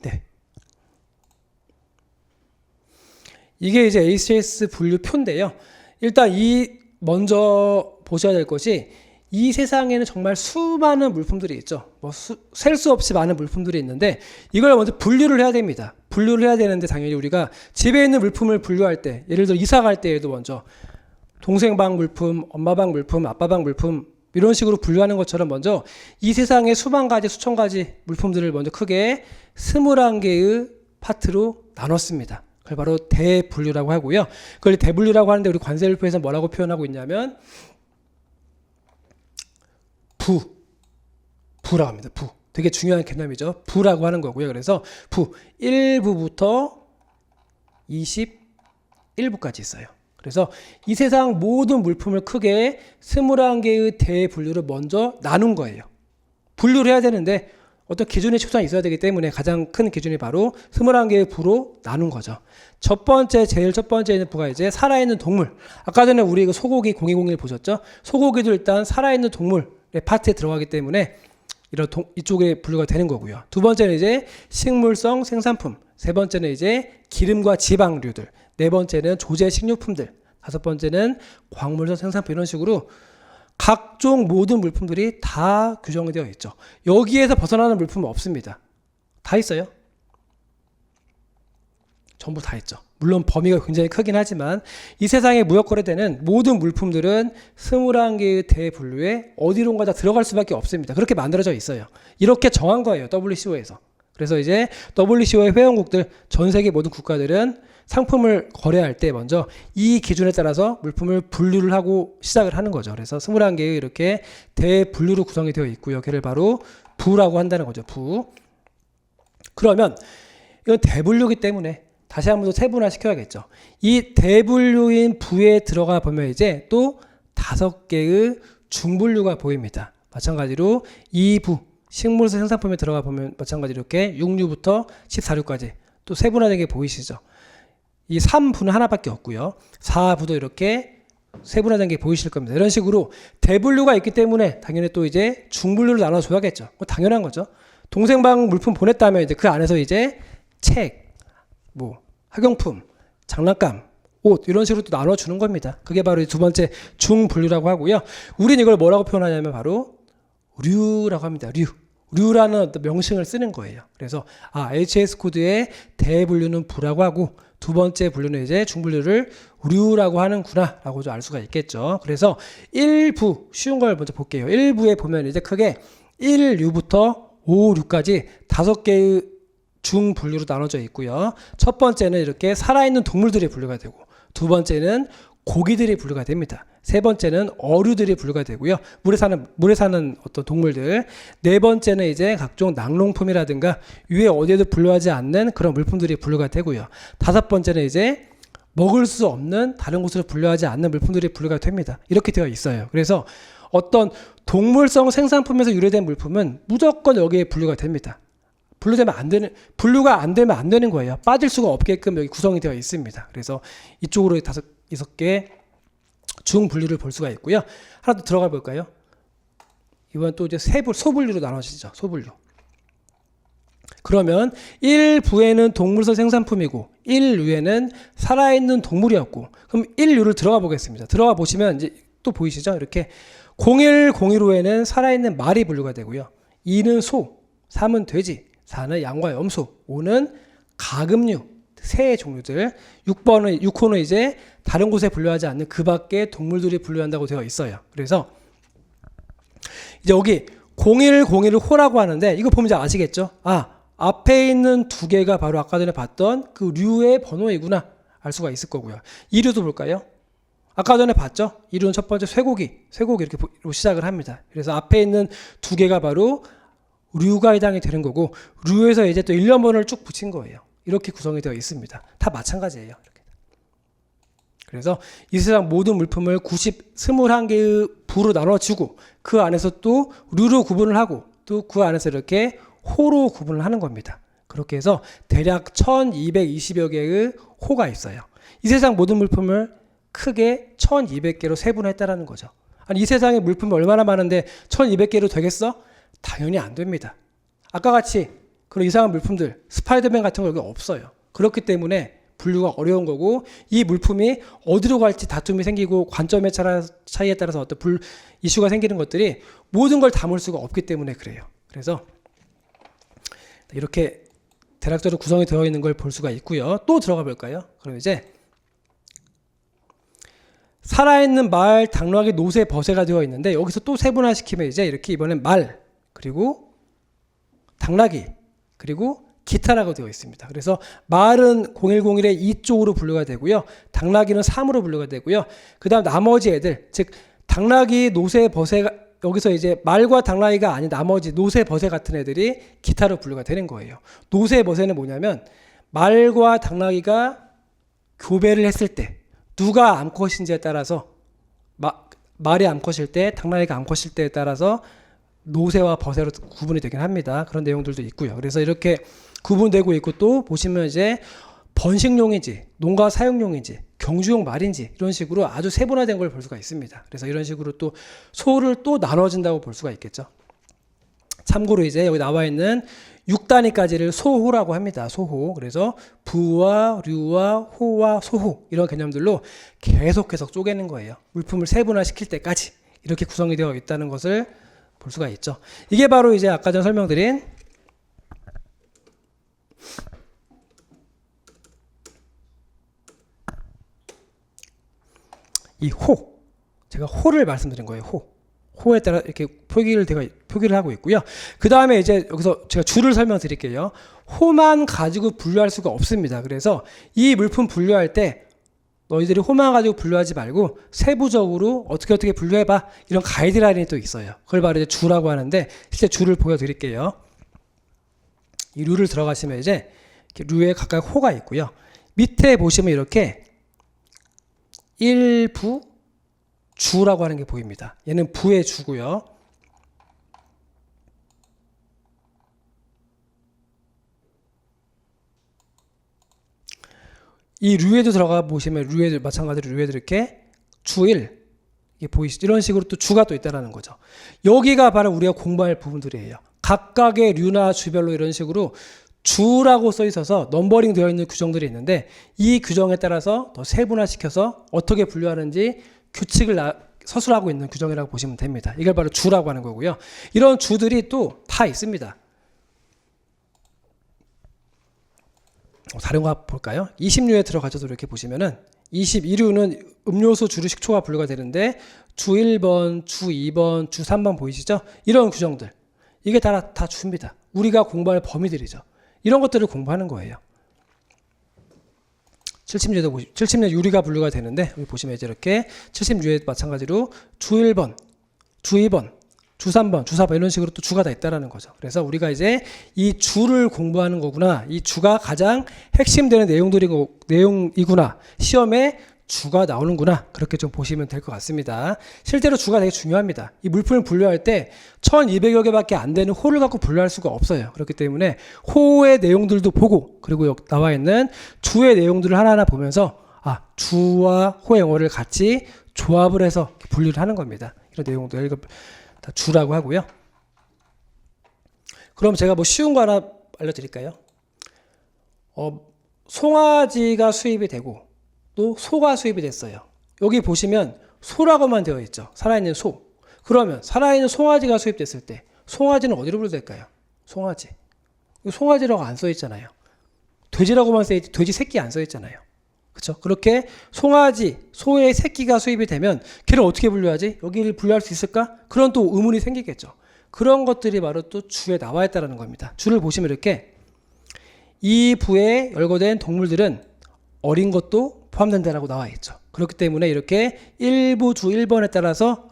네. 이게 이제 HS 분류표인데요. 일단 먼저 보셔야 될 것이 이 세상에는 정말 수많은 물품들이 있죠. 셀 수 없이 많은 물품들이 있는데 이걸 먼저 분류를 해야 됩니다. 분류를 해야 되는데 당연히 우리가 집에 있는 물품을 분류할 때 예를 들어 이사 갈 때에도 먼저 동생 방 물품, 엄마 방 물품, 아빠 방 물품 이런 식으로 분류하는 것처럼 먼저 이 세상에 수만 가지, 수천 가지 물품들을 먼저 크게 21개의 파트로 나눴습니다. 그걸 바로 대분류라고 하고요. 그걸 대분류라고 하는데 우리 관세일표에서 뭐라고 표현하고 있냐면 부라고 합니다. 부. 되게 중요한 개념이죠. 부라고 하는 거고요. 그래서 부 1부부터 21부까지 있어요. 그래서 이 세상 모든 물품을 크게 21개의 대분류를 먼저 나눈 거예요. 분류를 해야 되는데 어떤 기준이 최소한 있어야 되기 때문에 가장 큰 기준이 바로 21개의 부로 나눈 거죠. 제일 첫 번째 있는 부가 이제 살아있는 동물. 아까 전에 우리 그 소고기 0201 보셨죠? 소고기도 일단 살아있는 동물의 파트에 들어가기 때문에 이쪽에 분류가 되는 거고요. 두 번째는 이제 식물성 생산품. 세 번째는 이제 기름과 지방류들. 네 번째는 조제 식료품들. 다섯 번째는 광물성 생산품. 이런 식으로 각종 모든 물품들이 다 규정이 되어 있죠. 여기에서 벗어나는 물품은 없습니다. 다 있어요. 전부 다 있죠. 물론 범위가 굉장히 크긴 하지만 이 세상에 무역 거래되는 모든 물품들은 21개의 대분류에 어디론가 다 들어갈 수밖에 없습니다. 그렇게 만들어져 있어요. 이렇게 정한 거예요. WCO에서. 그래서 이제 WCO의 회원국들 전 세계 모든 국가들은 상품을 거래할 때 먼저 이 기준에 따라서 물품을 분류를 하고 시작을 하는 거죠. 그래서 21개의 이렇게 대분류로 구성이 되어 있고요. 걔를 바로 부라고 한다는 거죠. 부. 그러면 이건 대분류이기 때문에 다시 한 번 더 세분화 시켜야겠죠. 이 대분류인 부에 들어가 보면 이제 또 5개의 중분류가 보입니다. 마찬가지로 2부 식물성 생산품에 들어가 보면 마찬가지로 이렇게 6류부터 14류까지 또 세분화된 게 보이시죠. 이 3부는 하나밖에 없고요. 4부도 이렇게 세분화된 게 보이실 겁니다. 이런 식으로 대분류가 있기 때문에 당연히 또 이제 중분류를 나눠줘야겠죠. 당연한 거죠. 동생 방 물품 보냈다면 이제 그 안에서 이제 책, 학용품, 장난감, 옷 이런 식으로 또 나눠주는 겁니다. 그게 바로 두 번째 중분류라고 하고요. 우린 이걸 뭐라고 표현하냐면 바로 류라고 합니다. 류라는 어떤 명칭을 쓰는 거예요. 그래서 HS 코드의 대분류는 부라고 하고 두 번째 분류는 이제 중분류를 류라고 하는구나 라고 좀 알 수가 있겠죠. 그래서 1부 쉬운 걸 먼저 볼게요. 1부에 보면 이제 크게 1류부터 5류까지 5개의 중분류로 나눠져 있고요. 첫 번째는 이렇게 살아있는 동물들이 분류가 되고, 두 번째는 고기들이 분류가 됩니다. 세 번째는 어류들이 분류가 되고요. 물에 사는 어떤 동물들. 네 번째는 이제 각종 낙농품이라든가 위에 어디에도 분류하지 않는 그런 물품들이 분류가 되고요. 다섯 번째는 이제 먹을 수 없는 다른 곳으로 분류하지 않는 물품들이 분류가 됩니다. 이렇게 되어 있어요. 그래서 어떤 동물성 생산품에서 유래된 물품은 무조건 여기에 분류가 됩니다. 분류가 안 되면 안 되는 거예요. 빠질 수가 없게끔 여기 구성이 되어 있습니다. 그래서 이쪽으로 6개 중분류를 볼 수가 있고요. 하나 더 들어가 볼까요? 이번 또 이제 소분류로 나눠지죠. 소분류. 그러면 1부에는 동물성 생산품이고 1류에는 살아있는 동물이었고, 그럼 1류를 들어가 보겠습니다. 들어가 보시면 이제 또 보이시죠? 이렇게 0101호에는 살아있는 말이 분류가 되고요. 2는 소, 3은 돼지, 4는 양과 염소, 5는 가금류, 새의 종류들, 6호는 이제 다른 곳에 분류하지 않는 그 밖의 동물들이 분류한다고 되어 있어요. 그래서 이제 여기 0101을 호라고 하는데, 이거 보면 이제 아시겠죠? 앞에 있는 두 개가 바로 아까 전에 봤던 그 류의 번호이구나 알 수가 있을 거고요. 2류도 볼까요? 아까 전에 봤죠? 2류는 첫 번째 쇠고기 이렇게 시작을 합니다. 그래서 앞에 있는 두 개가 바로 류가 해당이 되는 거고, 류에서 이제 또 1년번호를 쭉 붙인 거예요. 이렇게 구성이 되어 있습니다. 다 마찬가지예요. 이렇게. 그래서 이 세상 모든 물품을 21개의 부로 나눠주고 그 안에서 또 류로 구분을 하고 또 그 안에서 이렇게 호로 구분을 하는 겁니다. 그렇게 해서 대략 1220여 개의 호가 있어요. 이 세상 모든 물품을 크게 1200개로 세분했다라는 거죠. 아니, 이 세상에 물품이 얼마나 많은데 1200개로 되겠어? 당연히 안 됩니다. 아까 같이 그런 이상한 물품들, 스파이더맨 같은 거 여기 없어요. 그렇기 때문에 분류가 어려운 거고, 이 물품이 어디로 갈지 다툼이 생기고 관점의 차이에 따라서 어떤 이슈가 생기는 것들이 모든 걸 담을 수가 없기 때문에 그래요. 그래서 이렇게 대략적으로 구성이 되어 있는 걸 볼 수가 있고요. 또 들어가 볼까요? 그럼 이제 살아있는 말, 당나귀, 노새, 버새가 되어 있는데, 여기서 또 세분화시키면 이제 이렇게 이번엔 말, 그리고 당나귀, 그리고 기타라고 되어 있습니다. 그래서 말은 0101의 2쪽으로 분류가 되고요. 당나귀는 3으로 분류가 되고요. 그 다음 나머지 애들, 즉 당나귀, 노새, 버새가, 여기서 이제 말과 당나귀가 아닌 나머지 노새, 버새 같은 애들이 기타로 분류가 되는 거예요. 노새, 버새는 뭐냐면 말과 당나귀가 교배를 했을 때 누가 암컷인지에 따라서 말이 암컷일 때, 당나귀가 암컷일 때에 따라서 노새와 버새로 구분이 되긴 합니다. 그런 내용들도 있고요. 그래서 이렇게 구분되고 있고, 또 보시면 이제 번식용인지 농가 사육용인지 경주용 말인지 이런 식으로 아주 세분화된 걸 볼 수가 있습니다. 그래서 이런 식으로 또 소를 또 나눠진다고 볼 수가 있겠죠. 참고로 이제 여기 나와 있는 6단위까지를 소호라고 합니다. 소호. 그래서 부와 류와 호와 소호 이런 개념들로 계속 쪼개는 거예요. 물품을 세분화시킬 때까지 이렇게 구성이 되어 있다는 것을 볼 수가 있죠. 이게 바로 이제 아까 전 설명드린 이 호. 제가 호를 말씀드린 거예요. 호에 따라 이렇게 표기를 하고 있고요. 그 다음에 이제 여기서 제가 줄을 설명드릴게요. 호만 가지고 분류할 수가 없습니다. 그래서 이 물품 분류할 때 너희들이 호만 가지고 분류하지 말고 세부적으로 어떻게 분류해봐, 이런 가이드라인이 또 있어요. 그걸 바로 이제 주라고 하는데, 실제 주를 보여드릴게요. 이 류를 들어가시면 이제 류에 각각 호가 있고요. 밑에 보시면 이렇게 1부 주라고 하는 게 보입니다. 얘는 부의 주고요. 이 류에도 들어가 보시면 류에도 마찬가지로 류에도 이렇게 주1 이게 보이시죠? 이런 식으로 또 주가 또 있다라는 거죠. 여기가 바로 우리가 공부할 부분들이에요. 각각의 류나 주별로 이런 식으로 주라고 써 있어서 넘버링 되어 있는 규정들이 있는데, 이 규정에 따라서 더 세분화시켜서 어떻게 분류하는지 규칙을 서술하고 있는 규정이라고 보시면 됩니다. 이걸 바로 주라고 하는 거고요. 이런 주들이 또 다 있습니다. 다른 거 볼까요? 20류에 들어가셔서 이렇게 보시면은 21류는 음료수, 주류, 식초가 분류가 되는데 주 1번, 주 2번, 주 3번 보이시죠? 이런 규정들. 이게 다 주입니다. 우리가 공부할 범위들이죠. 이런 것들을 공부하는 거예요. 70류 유리가 분류가 되는데 여기 보시면 이제 이렇게 70류에 마찬가지로 주 1번, 주 2번, 주 3번, 주 4번 이런 식으로 또 주가 다 있다라는 거죠. 그래서 우리가 이제 이 주를 공부하는 거구나. 이 주가 가장 핵심되는 내용이구나. 시험에 주가 나오는구나. 그렇게 좀 보시면 될 것 같습니다. 실제로 주가 되게 중요합니다. 이 물품을 분류할 때 1200여 개밖에 안 되는 호를 갖고 분류할 수가 없어요. 그렇기 때문에 호의 내용들도 보고 그리고 여기 나와 있는 주의 내용들을 하나하나 보면서 주와 호의 영어를 같이 조합을 해서 분류를 하는 겁니다. 이런 내용들 다 주라고 하고요. 그럼 제가 뭐 쉬운 거 하나 알려드릴까요? 송아지가 수입이 되고 또 소가 수입이 됐어요. 여기 보시면 소라고만 되어 있죠. 살아있는 소. 그러면 살아있는 송아지가 수입됐을 때 송아지는 어디로 분류될까요? 송아지. 송아지라고 안 써 있잖아요. 돼지라고만 써 있지 돼지 새끼 안 써 있잖아요. 그렇죠? 그렇게 송아지, 소의 새끼가 수입이 되면 걔를 어떻게 분류하지? 여기를 분류할 수 있을까? 그런 또 의문이 생기겠죠. 그런 것들이 바로 또 주에 나와 있다는 겁니다. 주를 보시면 이렇게 이 부에 열거된 동물들은 어린 것도 포함된다라고 나와 있죠. 그렇기 때문에 이렇게 1부 주 1번에 따라서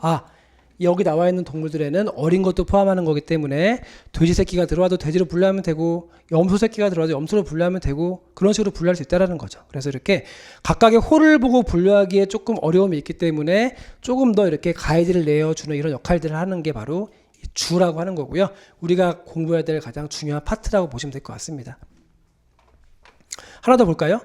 여기 나와 있는 동물들에는 어린 것도 포함하는 거기 때문에 돼지 새끼가 들어와도 돼지로 분류하면 되고 염소 새끼가 들어와도 염소로 분류하면 되고 그런 식으로 분류할 수 있다는 거죠. 그래서 이렇게 각각의 호를 보고 분류하기에 조금 어려움이 있기 때문에 조금 더 이렇게 가이드를 내어주는 이런 역할들을 하는 게 바로 주라고 하는 거고요. 우리가 공부해야 될 가장 중요한 파트라고 보시면 될 것 같습니다. 하나 더 볼까요?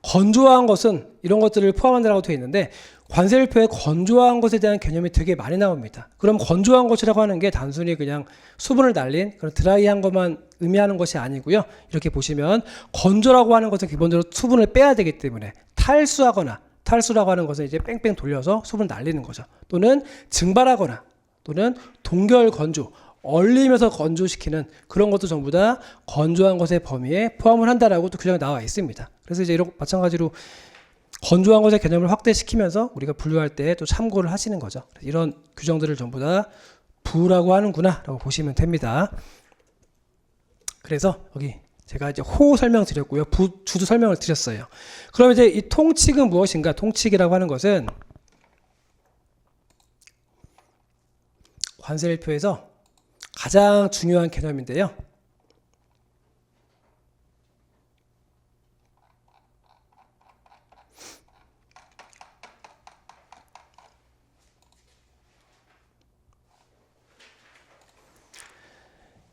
건조한 것은 이런 것들을 포함한다라고 되어 있는데 관세일표에 건조한 것에 대한 개념이 되게 많이 나옵니다. 그럼 건조한 것이라고 하는 게 단순히 그냥 수분을 날린 그런 드라이한 것만 의미하는 것이 아니고요. 이렇게 보시면 건조라고 하는 것은 기본적으로 수분을 빼야 되기 때문에 탈수라고 하는 것은 이제 뺑뺑 돌려서 수분을 날리는 거죠. 또는 증발하거나 또는 동결 건조, 얼리면서 건조시키는 그런 것도 전부 다 건조한 것의 범위에 포함을 한다라고 또 규정이 나와 있습니다. 그래서 이제 이런 마찬가지로 건조한 것의 개념을 확대시키면서 우리가 분류할 때 또 참고를 하시는 거죠. 이런 규정들을 전부 다 부라고 하는구나 라고 보시면 됩니다. 그래서 여기 제가 이제 호 설명 드렸고요. 주도 설명을 드렸어요. 그럼 이제 이 통칙은 무엇인가? 통칙이라고 하는 것은 관세일표에서 가장 중요한 개념인데요.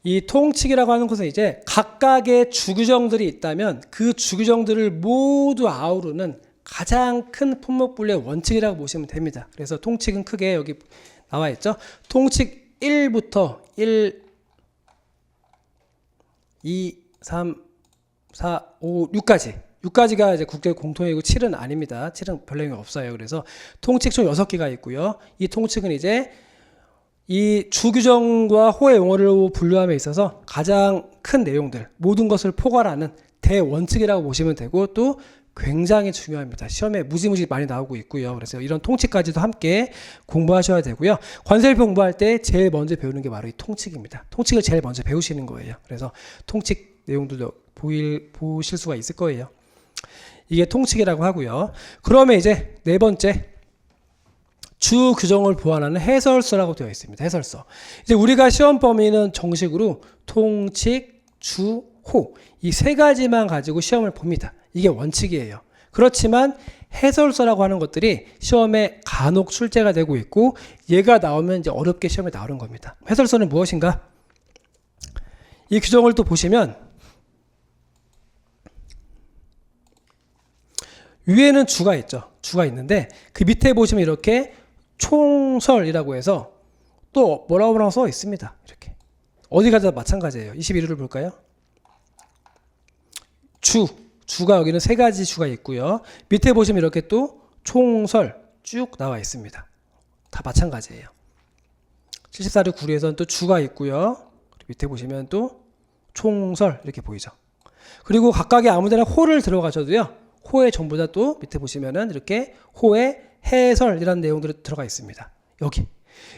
이 통칙이라고 하는 것은 이제 각각의 주규정들이 있다면 그 주규정들을 모두 아우르는 가장 큰 품목분류의 원칙이라고 보시면 됩니다. 그래서 통칙은 크게 여기 나와 있죠. 통칙 1부터 1, 2, 3, 4, 5, 6까지가 이제 국제 공통이고 7은 아닙니다. 7은 별 내용이 없어요. 그래서 통칙 총 6개가 있고요. 이 통칙은 이제 이 주규정과 호의 용어를 분류함에 있어서 가장 큰 내용들, 모든 것을 포괄하는 대원칙이라고 보시면 되고 또 굉장히 중요합니다. 시험에 무지무지 많이 나오고 있고요. 그래서 이런 통칙까지도 함께 공부하셔야 되고요. 관세일표 공부할 때 제일 먼저 배우는 게 바로 이 통칙입니다. 통칙을 제일 먼저 배우시는 거예요. 그래서 통칙 내용들도 보실 수가 있을 거예요. 이게 통칙이라고 하고요. 그러면 이제 네 번째 주 규정을 보완하는 해설서라고 되어 있습니다. 해설서. 이제 우리가 시험 범위는 정식으로 통칙, 주, 호 이 세 가지만 가지고 시험을 봅니다. 이게 원칙이에요. 그렇지만 해설서라고 하는 것들이 시험에 간혹 출제가 되고 있고 얘가 나오면 이제 어렵게 시험에 나오는 겁니다. 해설서는 무엇인가? 이 규정을 또 보시면 위에는 주가 있죠. 주가 있는데 그 밑에 보시면 이렇게 총설이라고 해서 또 뭐라고 써 있습니다. 이렇게 어디 가도 마찬가지예요. 21호를 볼까요? 주가 여기는 세 가지 주가 있고요. 밑에 보시면 이렇게 또 총설 쭉 나와 있습니다. 다 마찬가지예요. 74류 구리에서는 또 주가 있고요. 밑에 보시면 또 총설 이렇게 보이죠. 그리고 각각의 아무데나 호를 들어가셔도요. 호에 전부 다 또 밑에 보시면은 이렇게 호에 해설이라는 내용들이 들어가 있습니다. 여기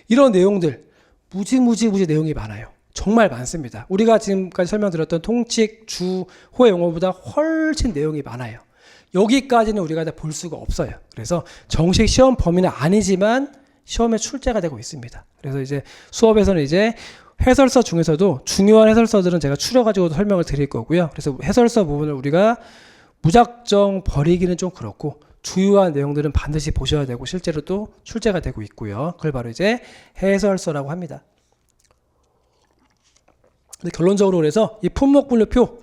이런 내용들 무지 내용이 많아요. 정말 많습니다. 우리가 지금까지 설명드렸던 통칙, 주, 호의 용어보다 훨씬 내용이 많아요. 여기까지는 우리가 다 볼 수가 없어요. 그래서 정식 시험 범위는 아니지만 시험에 출제가 되고 있습니다. 그래서 이제 수업에서는 이제 해설서 중에서도 중요한 해설서들은 제가 추려가지고 설명을 드릴 거고요. 그래서 해설서 부분을 우리가 무작정 버리기는 좀 그렇고 주요한 내용들은 반드시 보셔야 되고 실제로 또 출제가 되고 있고요. 그걸 바로 이제 해설서라고 합니다. 근데 결론적으로 그래서 이 품목분류표,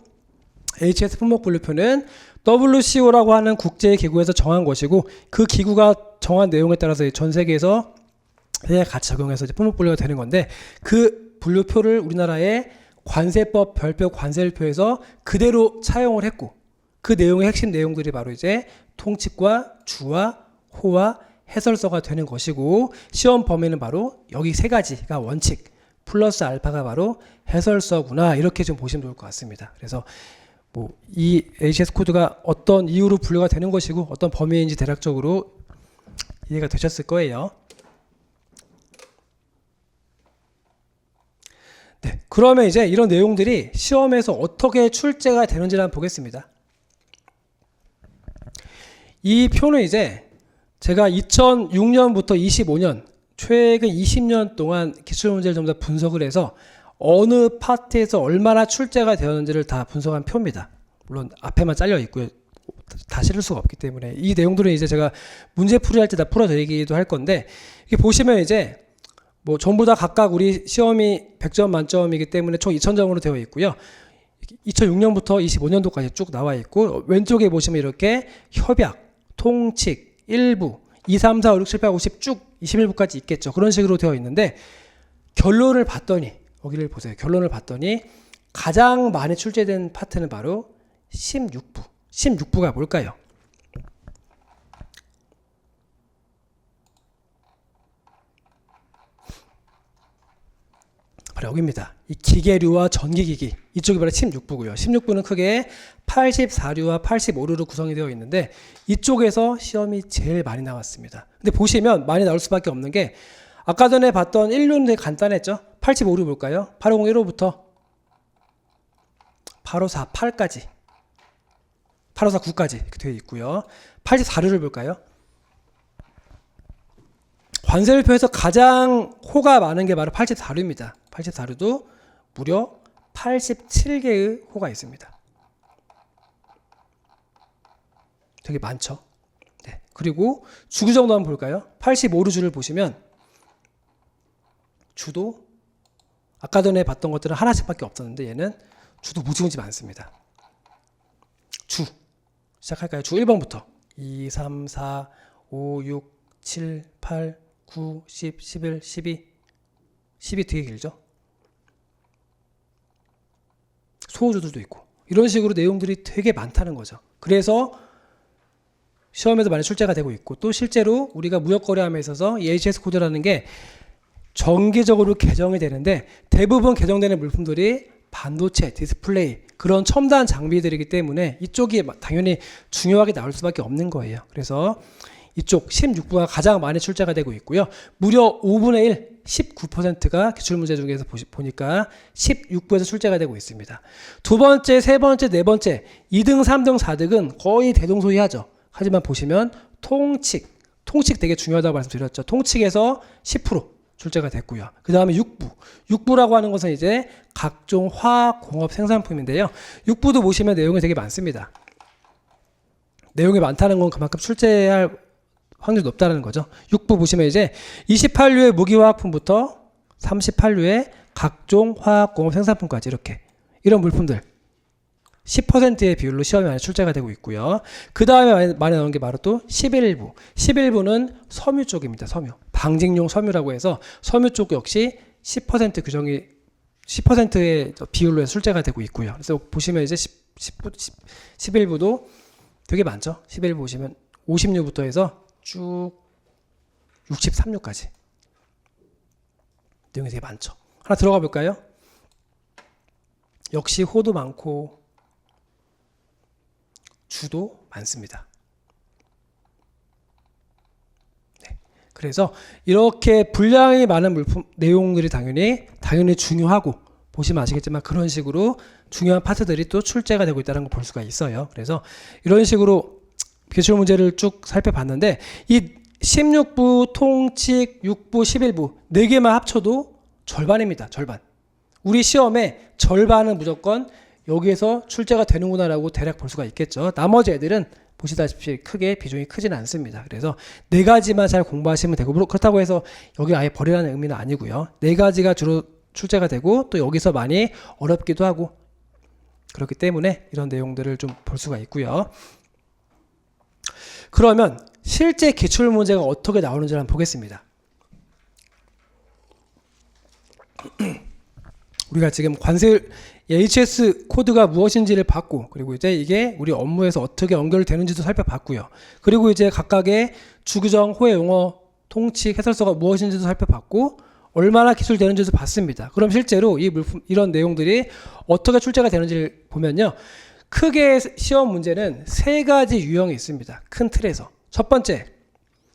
HS 품목분류표는 WCO라고 하는 국제기구에서 정한 것이고 그 기구가 정한 내용에 따라서 전 세계에서 같이 적용해서 이제 품목분류가 되는 건데 그 분류표를 우리나라의 관세법 별표 관세율표에서 그대로 차용을 했고 그 내용의 핵심 내용들이 바로 이제 통칙과 주와 호와 해설서가 되는 것이고 시험 범위는 바로 여기 세 가지가 원칙 플러스 알파가 바로 해설서구나 이렇게 좀 보시면 좋을 것 같습니다. 그래서 뭐 이 HS 코드가 어떤 이유로 분류가 되는 것이고 어떤 범위인지 대략적으로 이해가 되셨을 거예요. 네, 그러면 이제 이런 내용들이 시험에서 어떻게 출제가 되는지를 한번 보겠습니다. 이 표는 이제 제가 2006년부터 25년 최근 20년 동안 기출문제를 전부 다 분석을 해서 어느 파트에서 얼마나 출제가 되었는지를 다 분석한 표입니다. 물론 앞에만 잘려 있고요. 다 실을 수가 없기 때문에 이 내용들은 이제 제가 문제풀이 할 때 다 풀어드리기도 할 건데 이렇게 보시면 이제 뭐 전부 다 각각 우리 시험이 100점 만점이기 때문에 총 2000점으로 되어 있고요. 2006년부터 25년도까지 쭉 나와 있고 왼쪽에 보시면 이렇게 협약, 통칙, 일부, 2, 3, 4, 5, 6, 7, 8, 50 쭉 21부까지 있겠죠. 그런 식으로 되어 있는데 결론을 봤더니 여기를 보세요. 결론을 봤더니 가장 많이 출제된 파트는 바로 16부. 16부가 뭘까요? 바로 여기입니다. 이 기계류와 전기기기 이쪽이 바로 16부고요. 16부는 크게 84류와 85류로 구성이 되어 있는데 이쪽에서 시험이 제일 많이 나왔습니다. 근데 보시면 많이 나올 수밖에 없는 게 아까 전에 봤던 1류는 되게 간단했죠. 85류 볼까요? 850 1호부터 854 8까지 854 9까지 이렇게 되어 있고요. 84류를 볼까요? 관세율표에서 가장 호가 많은 게 바로 84류입니다. 84류도 무려 87개의 호가 있습니다. 되게 많죠. 네. 그리고 주구 정도 한번 볼까요? 85류 주를 보시면 주도 아까 전에 봤던 것들은 하나씩밖에 없었는데 얘는 주도 무지무지 많습니다. 주 시작할까요? 주 1번부터 2, 3, 4, 5, 6, 7, 8, 9, 10, 11, 12 10이 되게 길죠. 소호주들도 있고 이런 식으로 내용들이 되게 많다는 거죠. 그래서 시험에도 많이 출제가 되고 있고 또 실제로 우리가 무역거래함에 있어서 이 HS 코드라는 게 정기적으로 개정이 되는데 대부분 개정되는 물품들이 반도체, 디스플레이 그런 첨단 장비들이기 때문에 이쪽이 당연히 중요하게 나올 수밖에 없는 거예요. 그래서 이쪽 16부가 가장 많이 출제가 되고 있고요. 무려 5분의 1, 19%가 기출문제 중에서 보니까 16부에서 출제가 되고 있습니다. 두 번째, 세 번째, 네 번째, 2등, 3등, 4등은 거의 대동소이하죠. 하지만 보시면 통칙 되게 중요하다고 말씀드렸죠. 통칙에서 10% 출제가 됐고요. 그 다음에 6부. 6부라고 하는 것은 이제 각종 화공업 생산품인데요. 6부도 보시면 내용이 되게 많습니다. 내용이 많다는 건 그만큼 출제할 확률이 높다는 거죠. 6부 보시면 이제 28류의 무기화학품부터 38류의 각종 화학공업 생산품까지 이렇게 이런 물품들 10%의 비율로 시험에 많이 출제가 되고 있고요. 그 다음에 많이 나오는 게 바로 또 11부. 11부는 섬유 쪽입니다. 섬유. 방직용 섬유라고 해서 섬유 쪽 역시 10% 규정이 10%의 비율로 해서 출제가 되고 있고요. 그래서 보시면 이제 11부도 되게 많죠. 11부 보시면 50류부터 해서 쭉 63류까지 내용이 되게 많죠. 하나 들어가 볼까요? 역시 호도 많고 주도 많습니다. 네. 그래서 이렇게 분량이 많은 물품 내용들이 당연히 중요하고, 보시면 아시겠지만 그런 식으로 중요한 파트들이 또 출제가 되고 있다는 걸 볼 수가 있어요. 그래서 이런 식으로 기출 문제를 쭉 살펴봤는데, 이 16부, 통칙, 6부, 11부 4개만 합쳐도 절반입니다. 절반. 우리 시험에 절반은 무조건 여기에서 출제가 되는구나라고 대략 볼 수가 있겠죠. 나머지 애들은 보시다시피 크게 비중이 크지는 않습니다. 그래서 4가지만 잘 공부하시면 되고, 그렇다고 해서 여기 아예 버리라는 의미는 아니고요. 4가지가 주로 출제가 되고, 또 여기서 많이 어렵기도 하고, 그렇기 때문에 이런 내용들을 좀 볼 수가 있고요. 그러면 실제 기출 문제가 어떻게 나오는지 한번 보겠습니다. 우리가 지금 관세 HS 코드가 무엇인지를 봤고, 그리고 이제 이게 우리 업무에서 어떻게 연결되는지도 살펴봤고요. 그리고 이제 각각의 주규정, 호혜 용어, 통칙, 해설서가 무엇인지도 살펴봤고, 얼마나 기술되는지도 봤습니다. 그럼 실제로 이 물품, 이런 내용들이 어떻게 출제가 되는지를 보면요, 크게 시험 문제는 3가지 유형이 있습니다. 큰 틀에서. 첫 번째,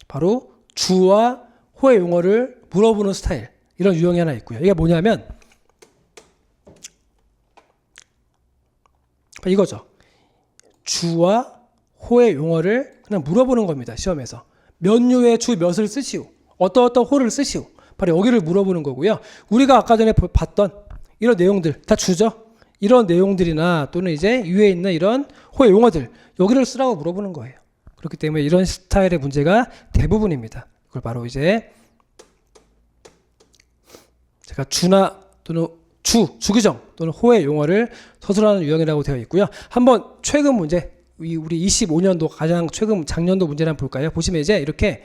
바로 주와 호혜 용어를 물어보는 스타일, 이런 유형이 하나 있고요. 이게 뭐냐면 이거죠. 주와 호의 용어를 그냥 물어보는 겁니다. 시험에서. 몇 류의 주 몇을 쓰시오. 어떤 호를 쓰시오. 바로 여기를 물어보는 거고요. 우리가 아까 전에 봤던 이런 내용들 다 주죠. 이런 내용들이나 또는 이제 위에 있는 이런 호의 용어들, 여기를 쓰라고 물어보는 거예요. 그렇기 때문에 이런 스타일의 문제가 대부분입니다. 그걸 바로 이제 제가 주나 또는 주규정 또는 호의 용어를 서술하는 유형이라고 되어 있고요. 한번 최근 문제, 우리 25년도 가장 최근 작년도 문제를 한번 볼까요? 보시면 이제 이렇게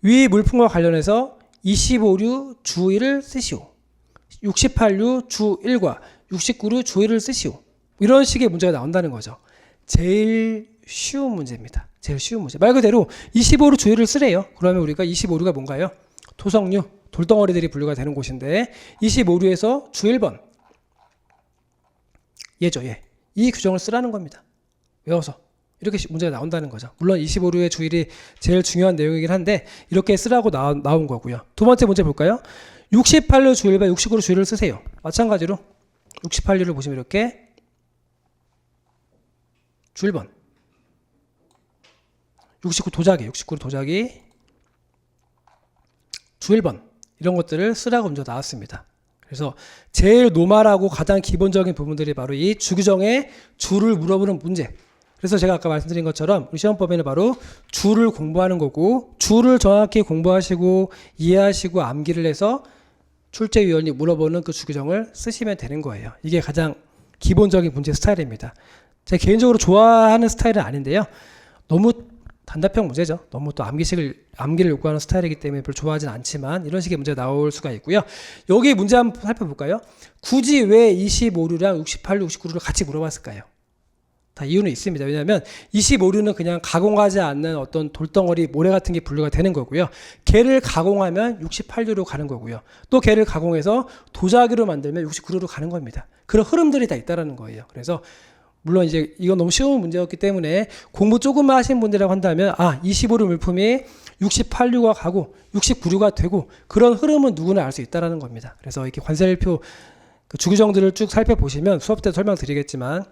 위 물품과 관련해서 25류 주 1을 쓰시오. 68류 주 1과 69류 주 1을 쓰시오. 이런 식의 문제가 나온다는 거죠. 제일 쉬운 문제입니다. 제일 쉬운 문제. 말 그대로 25류 주 1을 쓰래요. 그러면 우리가 25류가 뭔가요? 토성류, 돌덩어리들이 분류가 되는 곳인데 25류에서 주 1번 얘죠. 얘. 이 규정을 쓰라는 겁니다. 외워서 이렇게 문제가 나온다는 거죠. 물론 25류의 주일이 제일 중요한 내용이긴 한데 이렇게 쓰라고 나온 거고요. 두 번째 문제 볼까요? 68류 주 1번 69류 주 1을 쓰세요. 마찬가지로 68류를 보시면 이렇게 주 1번 69류 도자기 주 1번 이런 것들을 쓰라고 먼저 나왔습니다. 그래서 제일 노멀하고 가장 기본적인 부분들이 바로 이 주규정의 주를 물어보는 문제. 그래서 제가 아까 말씀드린 것처럼 우리 시험법에는 바로 주를 공부하는 거고, 주를 정확히 공부하시고 이해하시고 암기를 해서 출제위원이 물어보는 그 주규정을 쓰시면 되는 거예요. 이게 가장 기본적인 문제 스타일입니다. 제가 개인적으로 좋아하는 스타일은 아닌데요. 너무 단답형 문제죠. 너무 또 암기를 요구하는 스타일이기 때문에 별로 좋아하진 않지만 이런 식의 문제가 나올 수가 있고요. 여기 문제 한번 살펴볼까요? 굳이 왜 25류랑 68류, 69류를 같이 물어봤을까요? 다 이유는 있습니다. 왜냐하면 25류는 그냥 가공하지 않는 어떤 돌덩어리, 모래 같은 게 분류가 되는 거고요. 걔를 가공하면 68류로 가는 거고요. 또 걔를 가공해서 도자기로 만들면 69류로 가는 겁니다. 그런 흐름들이 다 있다라는 거예요. 그래서 물론 이제 이건 너무 쉬운 문제였기 때문에 공부 조금만 하신 분들이라고 한다면 25류 물품이 68류가 가고 69류가 되고 그런 흐름은 누구나 알 수 있다라는 겁니다. 그래서 이렇게 관세일표 그 주규정들을 쭉 살펴보시면 수업 때 설명드리겠지만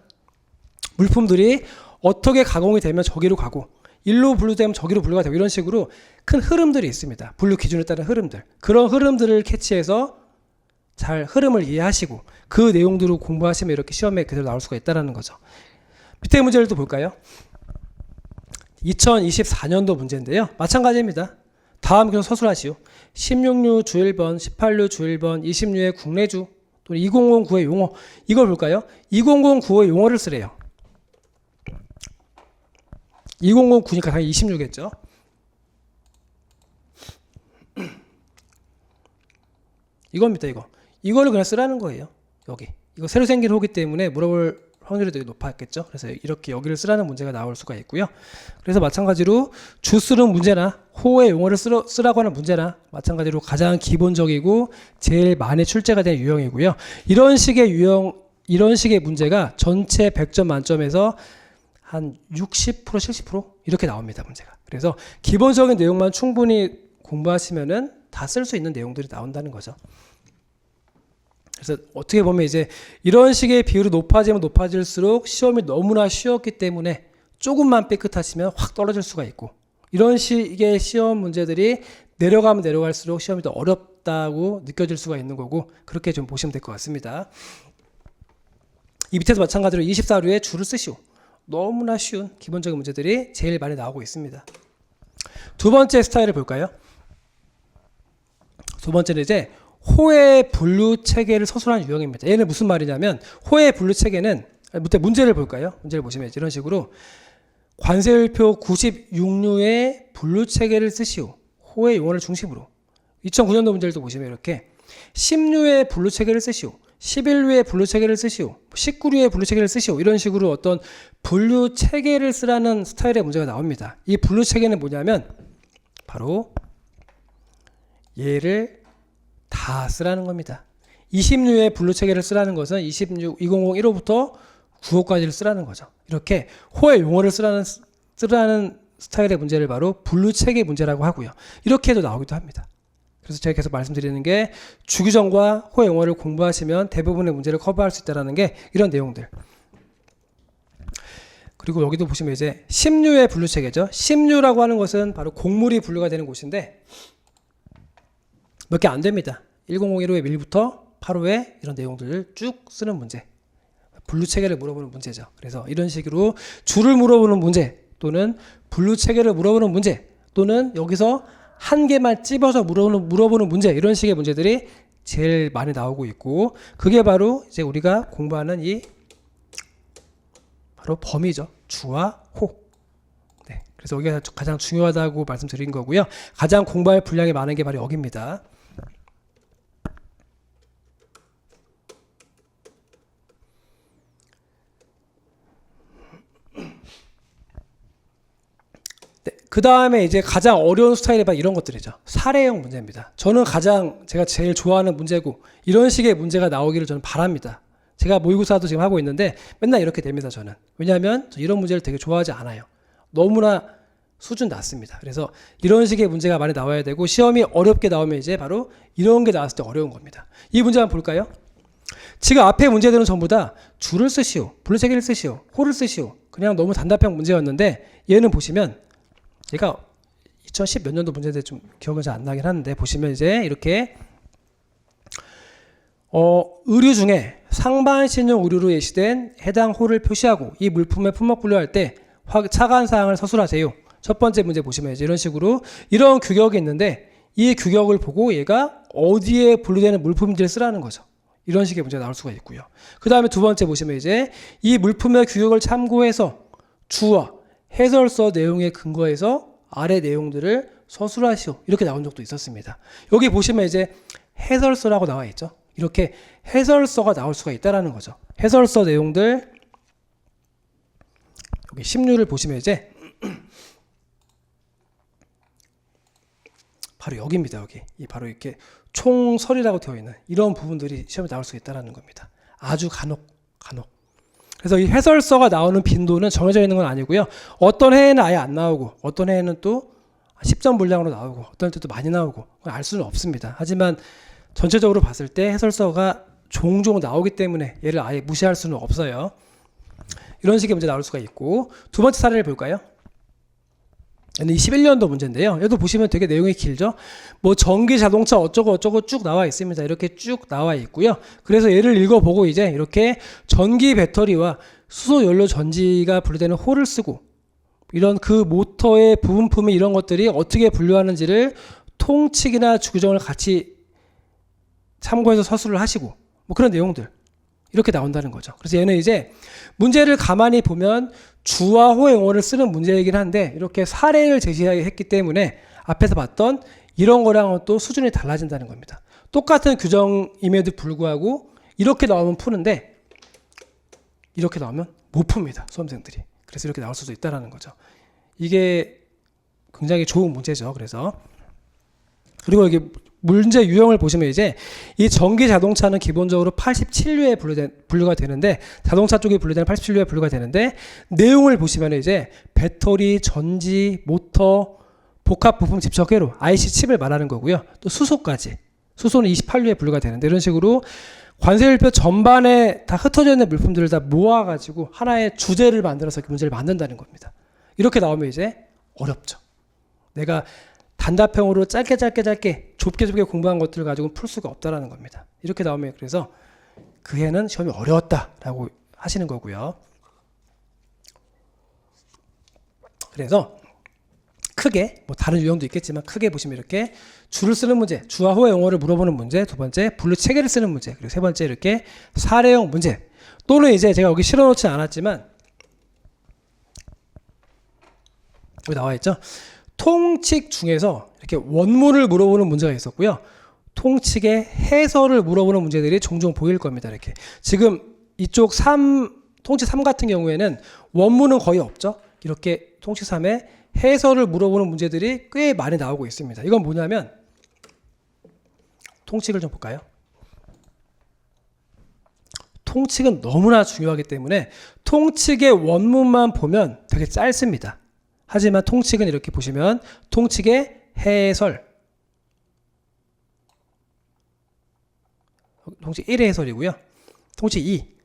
물품들이 어떻게 가공이 되면 저기로 가고 일로 분류되면 저기로 분류가 되고 이런 식으로 큰 흐름들이 있습니다. 분류 기준에 따른 흐름들. 그런 흐름들을 캐치해서 잘 흐름을 이해하시고 그 내용들을 공부하시면 이렇게 시험에 그대로 나올 수가 있다는 거죠. 밑에 문제를 또 볼까요? 2024년도 문제인데요. 마찬가지입니다. 다음 규정 서술하시오. 16류 주 1번, 18류 주 1번, 20류의 국내주 또는 2009의 용어. 이걸 볼까요? 2009의 용어를 쓰래요. 2009니까 당연히 26겠죠. 이겁니다. 이거를 그냥 쓰라는 거예요. 여기. 이거 새로 생긴 호기 때문에 물어볼 확률이 되게 높았겠죠. 그래서 이렇게 여기를 쓰라는 문제가 나올 수가 있고요. 그래서 마찬가지로 주 쓰는 문제나 호의 용어를 쓰라고 하는 문제나 마찬가지로 가장 기본적이고 제일 많이 출제가 된 유형이고요. 이런 식의 문제가 전체 100점 만점에서 한 60%, 70% 이렇게 나옵니다, 문제가. 그래서 기본적인 내용만 충분히 공부하시면은 다 쓸 수 있는 내용들이 나온다는 거죠. 그래서 어떻게 보면 이제 이런 식의 비율이 높아지면 높아질수록 시험이 너무나 쉬웠기 때문에 조금만 삐끗하시면 확 떨어질 수가 있고, 이런 식의 시험 문제들이 내려가면 내려갈수록 시험이 더 어렵다고 느껴질 수가 있는 거고, 그렇게 좀 보시면 될 것 같습니다. 이 밑에서 마찬가지로 24루에 주를 쓰시오. 너무나 쉬운 기본적인 문제들이 제일 많이 나오고 있습니다. 두 번째 스타일을 볼까요? 두 번째는 이제 호의 분류 체계를 서술한 유형입니다. 얘는 무슨 말이냐면, 호의 분류 체계는, 문제를 볼까요? 문제를 보시면 이런 식으로 관세율표 96류의 분류 체계를 쓰시오. 호의 용어를 중심으로. 2009년도 문제를 또 보시면 이렇게 10류의 분류 체계를 쓰시오. 11류의 분류 체계를 쓰시오. 19류의 분류 체계를 쓰시오. 이런 식으로 어떤 분류 체계를 쓰라는 스타일의 문제가 나옵니다. 이 분류 체계는 뭐냐면 바로 얘를 다 쓰라는 겁니다. 20류의 분류 체계를 쓰라는 것은 2001호부터 9호까지를 쓰라는 거죠. 이렇게 호의 용어를 쓰라는 스타일의 문제를 바로 분류 체계 문제라고 하고요. 이렇게 해도 나오기도 합니다. 그래서 제가 계속 말씀드리는 게 주규정과 호의 용어를 공부하시면 대부분의 문제를 커버할 수 있다는 게 이런 내용들. 그리고 여기도 보시면 이제 10류의 분류 체계죠. 10류라고 하는 것은 바로 곡물이 분류가 되는 곳인데 몇 개 안 됩니다. 1001호의 1부터 8호에 이런 내용들을 쭉 쓰는 문제. 분류 체계를 물어보는 문제죠. 그래서 이런 식으로 주를 물어보는 문제 또는 분류 체계를 물어보는 문제 또는 여기서 한 개만 찝어서 물어보는 문제, 이런 식의 문제들이 제일 많이 나오고 있고, 그게 바로 이제 우리가 공부하는 이 바로 범위죠. 주와 호. 네, 그래서 여기가 가장 중요하다고 말씀드린 거고요. 가장 공부할 분량이 많은 게 바로 여기입니다. 그 다음에 이제 가장 어려운 스타일이 바로 이런 것들이죠. 사례형 문제입니다. 저는 제가 제일 좋아하는 문제고, 이런 식의 문제가 나오기를 저는 바랍니다. 제가 모의고사도 지금 하고 있는데 맨날 이렇게 됩니다, 저는. 왜냐하면 이런 문제를 되게 좋아하지 않아요. 너무나 수준 낮습니다. 그래서 이런 식의 문제가 많이 나와야 되고, 시험이 어렵게 나오면 이제 바로 이런 게 나왔을 때 어려운 겁니다. 이 문제 한번 볼까요? 지금 앞에 문제들은 전부 다 주를 쓰시오, 분류 체계를 쓰시오, 호를 쓰시오. 그냥 너무 단답형 문제였는데, 얘는 보시면 얘가 2010 몇 년도 문제인데 좀 기억은 잘 안 나긴 하는데, 보시면 이제 이렇게 의류 중에 상반신용 의류로 예시된 해당 호를 표시하고 이 물품의 품목 분류할 때 차관 사항을 서술하세요. 첫 번째 문제 보시면 이제 이런 식으로 이런 규격이 있는데 이 규격을 보고 얘가 어디에 분류되는 물품인지를 쓰라는 거죠. 이런 식의 문제가 나올 수가 있고요. 그 다음에 두 번째 보시면 이제 이 물품의 규격을 참고해서 주어 해설서 내용에 근거해서 아래 내용들을 서술하시오. 이렇게 나온 적도 있었습니다. 여기 보시면 이제 해설서라고 나와 있죠. 이렇게 해설서가 나올 수가 있다라는 거죠. 해설서 내용들 여기 10류를 보시면 이제 바로 여기입니다. 여기 바로 이렇게 총설이라고 되어 있는 이런 부분들이 시험에 나올 수 있다라는 겁니다. 아주 간혹. 그래서 이 해설서가 나오는 빈도는 정해져 있는 건 아니고요. 어떤 해에는 아예 안 나오고 어떤 해에는 또 10점 분량으로 나오고 어떤 때도 많이 나오고 알 수는 없습니다. 하지만 전체적으로 봤을 때 해설서가 종종 나오기 때문에 얘를 아예 무시할 수는 없어요. 이런 식의 문제 나올 수가 있고, 두 번째 사례를 볼까요? 얘는 21년도 문제인데요. 얘도 보시면 되게 내용이 길죠. 뭐 전기 자동차 어쩌고 쭉 나와 있습니다. 이렇게 쭉 나와 있고요. 그래서 얘를 읽어보고 이제 이렇게 전기 배터리와 수소 연료 전지가 분류되는 호를 쓰고, 이런 그 모터의 부분품이 이런 것들이 어떻게 분류하는지를 통칙이나 주규정을 같이 참고해서 서술을 하시고, 뭐 그런 내용들 이렇게 나온다는 거죠. 그래서 얘는 이제 문제를 가만히 보면 주와 호의 용어를 쓰는 문제이긴 한데 이렇게 사례를 제시했기 때문에 앞에서 봤던 이런 거랑은 또 수준이 달라진다는 겁니다. 똑같은 규정임에도 불구하고 이렇게 나오면 푸는데 이렇게 나오면 못 풉니다. 수험생들이. 그래서 이렇게 나올 수도 있다는 거죠. 이게 굉장히 좋은 문제죠. 그래서 그리고 여기 문제 유형을 보시면 이제 이 전기 자동차는 기본적으로 87류에 분류가 되는데 자동차 쪽에 분류되는 87류에 분류가 되는데 내용을 보시면 이제 배터리, 전지, 모터, 복합 부품 집적 회로, IC 칩을 말하는 거고요. 또 수소까지. 수소는 28류에 분류가 되는데 이런 식으로 관세율표 전반에 다 흩어져 있는 물품들을 다 모아가지고 하나의 주제를 만들어서 문제를 만든다는 겁니다. 이렇게 나오면 이제 어렵죠. 내가 단답형으로 짧게 좁게 공부한 것들을 가지고 풀 수가 없다라는 겁니다. 이렇게 나오면 그래서 그 해는 시험이 어려웠다라고 하시는 거고요. 그래서 크게 뭐 다른 유형도 있겠지만 크게 보시면 이렇게 주를 쓰는 문제, 주와 후의 용어를 물어보는 문제, 두 번째 분류 체계를 쓰는 문제, 그리고 세 번째 이렇게 사례형 문제 또는 이제 제가 여기 실어놓지 않았지만 여기 나와 있죠. 통칙 중에서 이렇게 원문을 물어보는 문제가 있었고요. 통칙의 해설을 물어보는 문제들이 종종 보일 겁니다. 이렇게 지금 이쪽 통칙 3 같은 경우에는 원문은 거의 없죠. 이렇게 통칙 3에 해설을 물어보는 문제들이 꽤 많이 나오고 있습니다. 이건 뭐냐면 통칙을 좀 볼까요? 통칙은 너무나 중요하기 때문에 통칙의 원문만 보면 되게 짧습니다. 하지만 통칙은 이렇게 보시면 통칙의 해설, 통칙 1의 해설이고요. 통칙 2,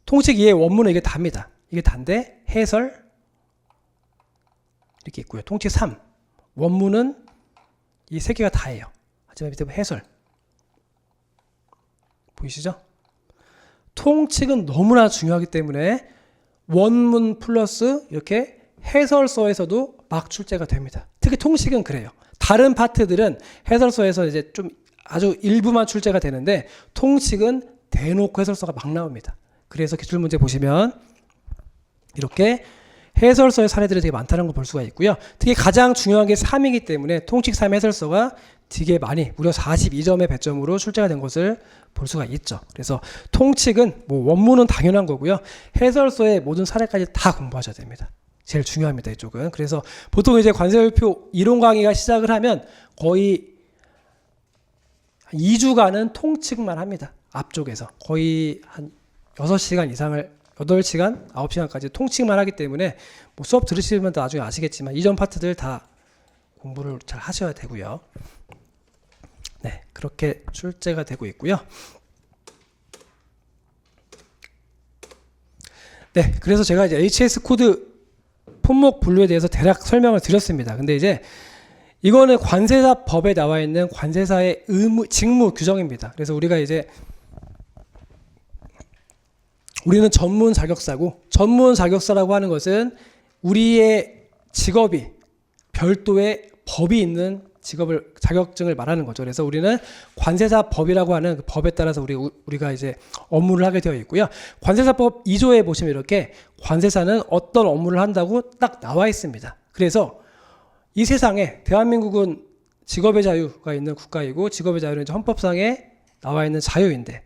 통칙 2의 원문은 이게 답니다. 이게 단데 해설 이렇게 있고요. 통칙 3, 원문은 이 세 개가 다예요. 하지만 밑에 해설 보이시죠? 통칙은 너무나 중요하기 때문에 원문 플러스 이렇게 해설서에서도 막 출제가 됩니다. 특히 통식은 그래요. 다른 파트들은 해설서에서 이제 좀 아주 일부만 출제가 되는데 통식은 대놓고 해설서가 막 나옵니다. 그래서 기출문제 보시면 이렇게 해설서의 사례들이 되게 많다는 걸 볼 수가 있고요. 특히 가장 중요한 게 3이기 때문에 통칙 3 해설서가 되게 많이 무려 42점의 배점으로 출제가 된 것을 볼 수가 있죠. 그래서 통칙은 뭐 원문은 당연한 거고요. 해설서의 모든 사례까지 다 공부하셔야 됩니다. 제일 중요합니다. 이쪽은. 그래서 보통 이제 관세율표 이론 강의가 시작을 하면 거의 2주간은 통칙만 합니다. 앞쪽에서. 거의 한 6시간 이상을 8시간, 9시간까지 통칙만 하기 때문에 뭐 수업 들으시면 나중에 아시겠지만 이전 파트들 다 공부를 잘 하셔야 되고요. 네, 그렇게 출제가 되고 있고요. 네, 그래서 제가 이제 HS 코드 품목 분류에 대해서 대략 설명을 드렸습니다. 근데 이제 이거는 관세사 법에 나와 있는 관세사의 직무 규정입니다. 그래서 우리가 이제 우리는 전문 자격사고, 전문 자격사라고 하는 것은 우리의 직업이 별도의 법이 있는 직업을 자격증을 말하는 거죠. 그래서 우리는 관세사 법이라고 하는 그 법에 따라서 우리가 이제 업무를 하게 되어 있고요. 관세사법 2조에 보시면 이렇게 관세사는 어떤 업무를 한다고 딱 나와 있습니다. 그래서 이 세상에 대한민국은 직업의 자유가 있는 국가이고 직업의 자유는 이제 헌법상에 나와 있는 자유인데